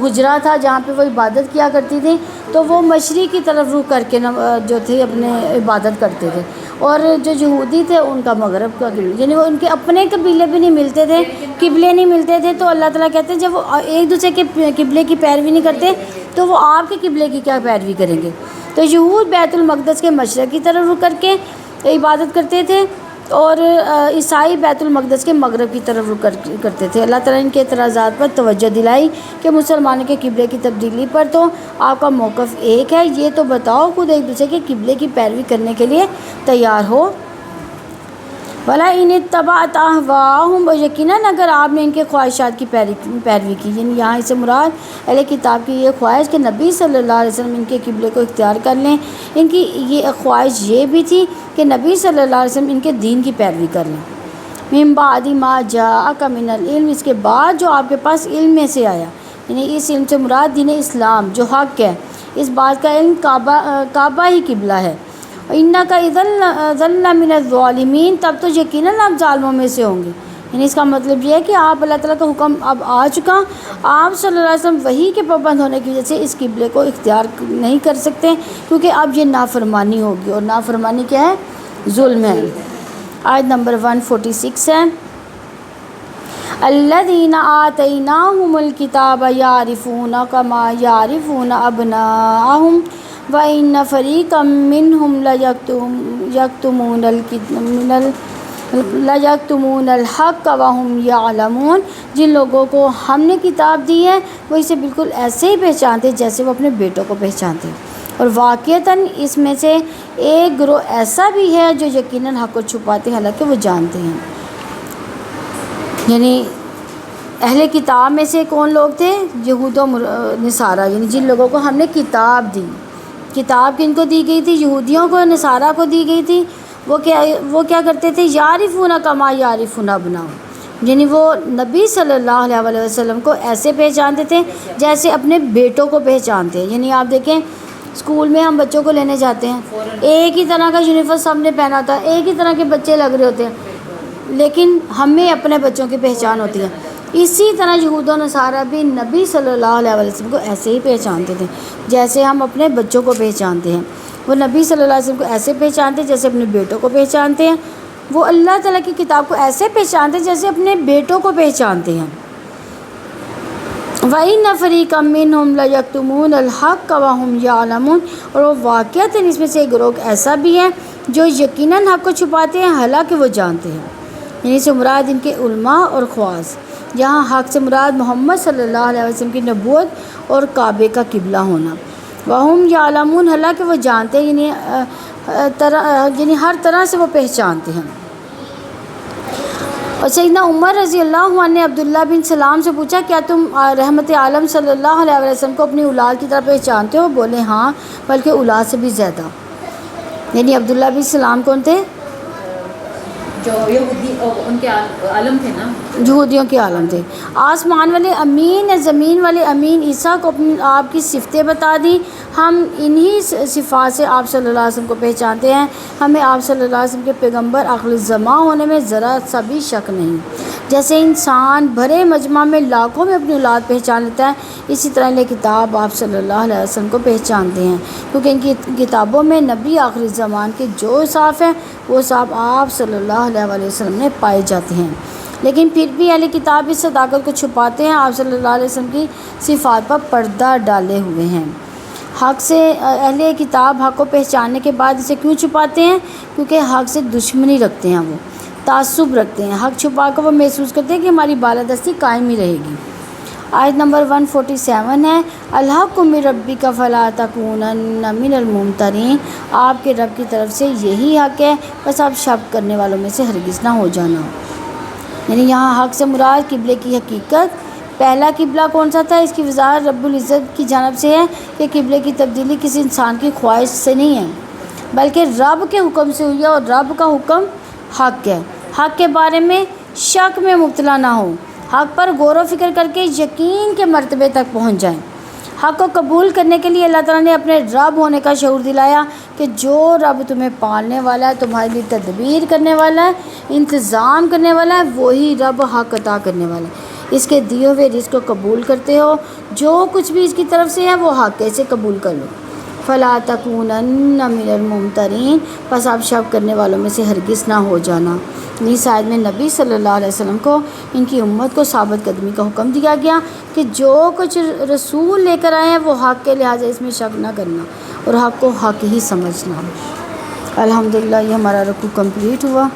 حجرہ تھا جہاں پہ وہ عبادت کیا کرتی تھی. تو وہ مشرق کی طرف رخ کر کے جو تھے اپنے عبادت کرتے تھے. اور جو یہودی تھے ان کا مغرب کا قبلہ. یعنی وہ ان کے اپنے قبیلے بھی نہیں ملتے تھے, قبلے نہیں ملتے تھے. تو اللہ تعالیٰ کہتے ہیں جب وہ ایک دوسرے کے قبلے کی پیروی نہیں کرتے تو وہ آپ کے قبلے کی کیا پیروی کریں گے؟ تو یہود بیت المقدس کے مشرق کی طرف رخ کر کے عبادت کرتے تھے اور عیسائی بیت المقدس کے مغرب کی طرف رخ کرتے تھے. اللہ تعالیٰ نے ان کے اعتراضات پر توجہ دلائی کہ مسلمانوں کے قبلے کی تبدیلی پر تو آپ کا موقف ایک ہے, یہ تو بتاؤ خود ایک دوسرے کے قبلے کی پیروی کرنے کے لیے تیار ہو. ولا ان اتبعت اہواءہم, یقیناً اگر آپ نے ان کے خواہشات کی پیروی کی. یعنی یہاں اسے مراد اہل کتاب کی یہ خواہش کہ نبی صلی اللہ علیہ وسلم ان کے قبلے کو اختیار کر لیں. ان کی یہ خواہش یہ بھی تھی کہ نبی صلی اللہ علیہ وسلم ان کے دین کی پیروی کر لیں. من بعد ما جاءک من العلم, اس کے بعد جو آپ کے پاس علم میں سے آیا. یعنی اس علم سے مراد دین اسلام جو حق ہے, اس بات کا علم کعبہ ہی قبلہ ہے. انک اذا من الظالمین, تب تو یقیناً آپ ظالموں میں سے ہوں گے. یعنی اس کا مطلب یہ ہے کہ آپ اللہ تعالیٰ کا حکم اب آ چکا, آپ صلی اللہ علیہ وسلم وحی کے پابند ہونے کی وجہ سے اس قبلے کو اختیار نہیں کر سکتے کیونکہ اب یہ نافرمانی ہوگی. اور نافرمانی کیا ہے؟ ظلم ہے. آیت نمبر 146 ہے الذین آتیناہم الکتاب یعرفون کما یعرفون ابناءہم وَإِنَّ فَرِيقًا مِّنْهُمْ لَيَكْتُمُونَ الْحَقَّ وَهُمْ يَعْلَمُونَ. جن لوگوں کو ہم نے کتاب دی ہے وہ اسے بالکل ایسے ہی پہچانتے جیسے وہ اپنے بیٹوں کو پہچانتے ہیں. اور واقعتاً اس میں سے ایک گروہ ایسا بھی ہے جو یقیناً حق کو چھپاتے ہیں حالانکہ وہ جانتے ہیں. یعنی اہل کتاب میں سے کون لوگ تھے؟ یہود و نصارہ. یعنی جن لوگوں کو ہم نے کتاب دی, کتاب کن کو دی گئی تھی؟ یہودیوں کو, نصارہ کو دی گئی تھی. وہ کیا کرتے تھے؟ یعرفون کما یعرفون ابناءہم. یعنی وہ نبی صلی اللہ علیہ وسلم کو ایسے پہچانتے تھے جیسے اپنے بیٹوں کو پہچانتے ہیں. یعنی آپ دیکھیں اسکول میں ہم بچوں کو لینے جاتے ہیں, ایک ہی طرح کا یونیفارم سب نے پہنا ہوتا ہے, ایک ہی طرح کے بچے لگ رہے ہوتے ہیں, لیکن ہمیں اپنے بچوں کی پہچان ہوتی ہے. اسی طرح یہود و نصارہ بھی نبی صلی اللہ علیہ وسلم کو ایسے ہی پہچانتے تھے جیسے ہم اپنے بچوں کو پہچانتے ہیں. وہ نبی صلی اللہ علیہ وسلم کو ایسے پہچانتے جیسے اپنے بیٹوں کو پہچانتے ہیں. وہ اللہ تعالیٰ کی کتاب کو ایسے پہچانتے جیسے اپنے بیٹوں کو پہچانتے ہیں. وَإِنَّ فَرِيقًا مِّنْهُمْ لَيَكْتُمُونَ الْحَقَّ وَهُمْ يَعْلَمُونَ. اور وہ واقعتاً اس میں سے ایک گروہ ایسا بھی ہے جو یقیناً حق کو چھپاتے ہیں حالانکہ وہ جانتے ہیں. یعنی سے مراد ان کے علماء اور خواص. یہاں حق سے مراد محمد صلی اللہ علیہ وسلم کی نبوت اور کعبے کا قبلہ ہونا. وَهُمْ يَعْلَمُونَ, حالانکہ وہ جانتے ہیں. یعنی ہر طرح سے وہ پہچانتے ہیں. اور سیدنا عمر رضی اللہ عنہ نے عبداللہ بن سلام سے پوچھا کیا تم رحمت عالم صلی اللہ علیہ وسلم کو اپنی اولاد کی طرح پہچانتے ہو؟ بولے ہاں, بلکہ اولاد سے بھی زیادہ. یعنی عبداللہ بن سلام کون تھے؟ جو یہودی ان کے عالم تھے نا, یہودیوں کے عالم تھے. آسمان والے امین, زمین والے امین عیسیٰ کو اپنی آپ کی صفتیں بتا دی. ہم انہی صفات سے آپ صلی اللہ علیہ وسلم کو پہچانتے ہیں. ہمیں آپ صلی اللہ علیہ وسلم کے پیغمبر آخر الزماں ہونے میں ذرا سا بھی شک نہیں. جیسے انسان بھرے مجمع میں لاکھوں میں اپنی اولاد پہچان لیتا ہے, اسی طرح یہ کتاب آپ صلی اللہ علیہ وسلم کو پہچانتے ہیں کیونکہ ان کی کتابوں میں نبی آخری زمان کے جو صاف ہیں وہ صاف آپ صلی اللہ علیہ وسلم نے پائے جاتے ہیں. لیکن پھر بھی اہل کتاب اس صداقت کو چھپاتے ہیں. آپ صلی اللہ علیہ وسلم کی صفات پر پردہ ڈالے ہوئے ہیں. حق سے اہل کتاب حق کو پہچاننے کے بعد اسے کیوں چھپاتے ہیں؟ کیونکہ حق سے دشمنی رکھتے ہیں. وہ تعصب رکھتے ہیں، حق چھپا کر وہ محسوس کرتے ہیں کہ ہماری بالادستی قائم ہی رہے گی۔ آیت نمبر 147 ہے الحق من ربک فلا تکونن من الممترین، آپ کے رب کی طرف سے یہی حق ہے، بس آپ شک کرنے والوں میں سے ہرگز نہ ہو جانا۔ یعنی یہاں حق سے مراد قبلے کی حقیقت، پہلا قبلہ کون سا تھا، اس کی وضاحت رب العزت کی جانب سے ہے کہ قبلے کی تبدیلی کسی انسان کی خواہش سے نہیں ہے بلکہ رب کے حکم سے ہوئی ہے، اور رب کا حکم حق ہے۔ حق کے بارے میں شک میں مبتلا نہ ہو، حق پر غور و فکر کر کے یقین کے مرتبے تک پہنچ جائیں۔ حق کو قبول کرنے کے لیے اللہ تعالیٰ نے اپنے رب ہونے کا شعور دلایا کہ جو رب تمہیں پالنے والا ہے، تمہارے لیے تدبیر کرنے والا ہے، انتظام کرنے والا ہے، وہی رب حق عطا کرنے والا ہے۔ اس کے دیے ہوئے رزق کو قبول کرتے ہو، جو کچھ بھی اس کی طرف سے ہے وہ حق ہے، اسے قبول کر لو۔ فلا تکونن من الممترین، پس آپ شک کرنے والوں میں سے ہرگز نہ ہو جانا۔ اس آیت میں نبی صلی اللہ علیہ وسلم کو ان کی امت کو ثابت قدمی کا حکم دیا گیا کہ جو کچھ رسول لے کر آئے ہیں وہ حق کے لحاظ اس میں شک نہ کرنا اور حق کو حق ہی سمجھنا۔ الحمدللہ یہ ہمارا رکوع کمپلیٹ ہوا۔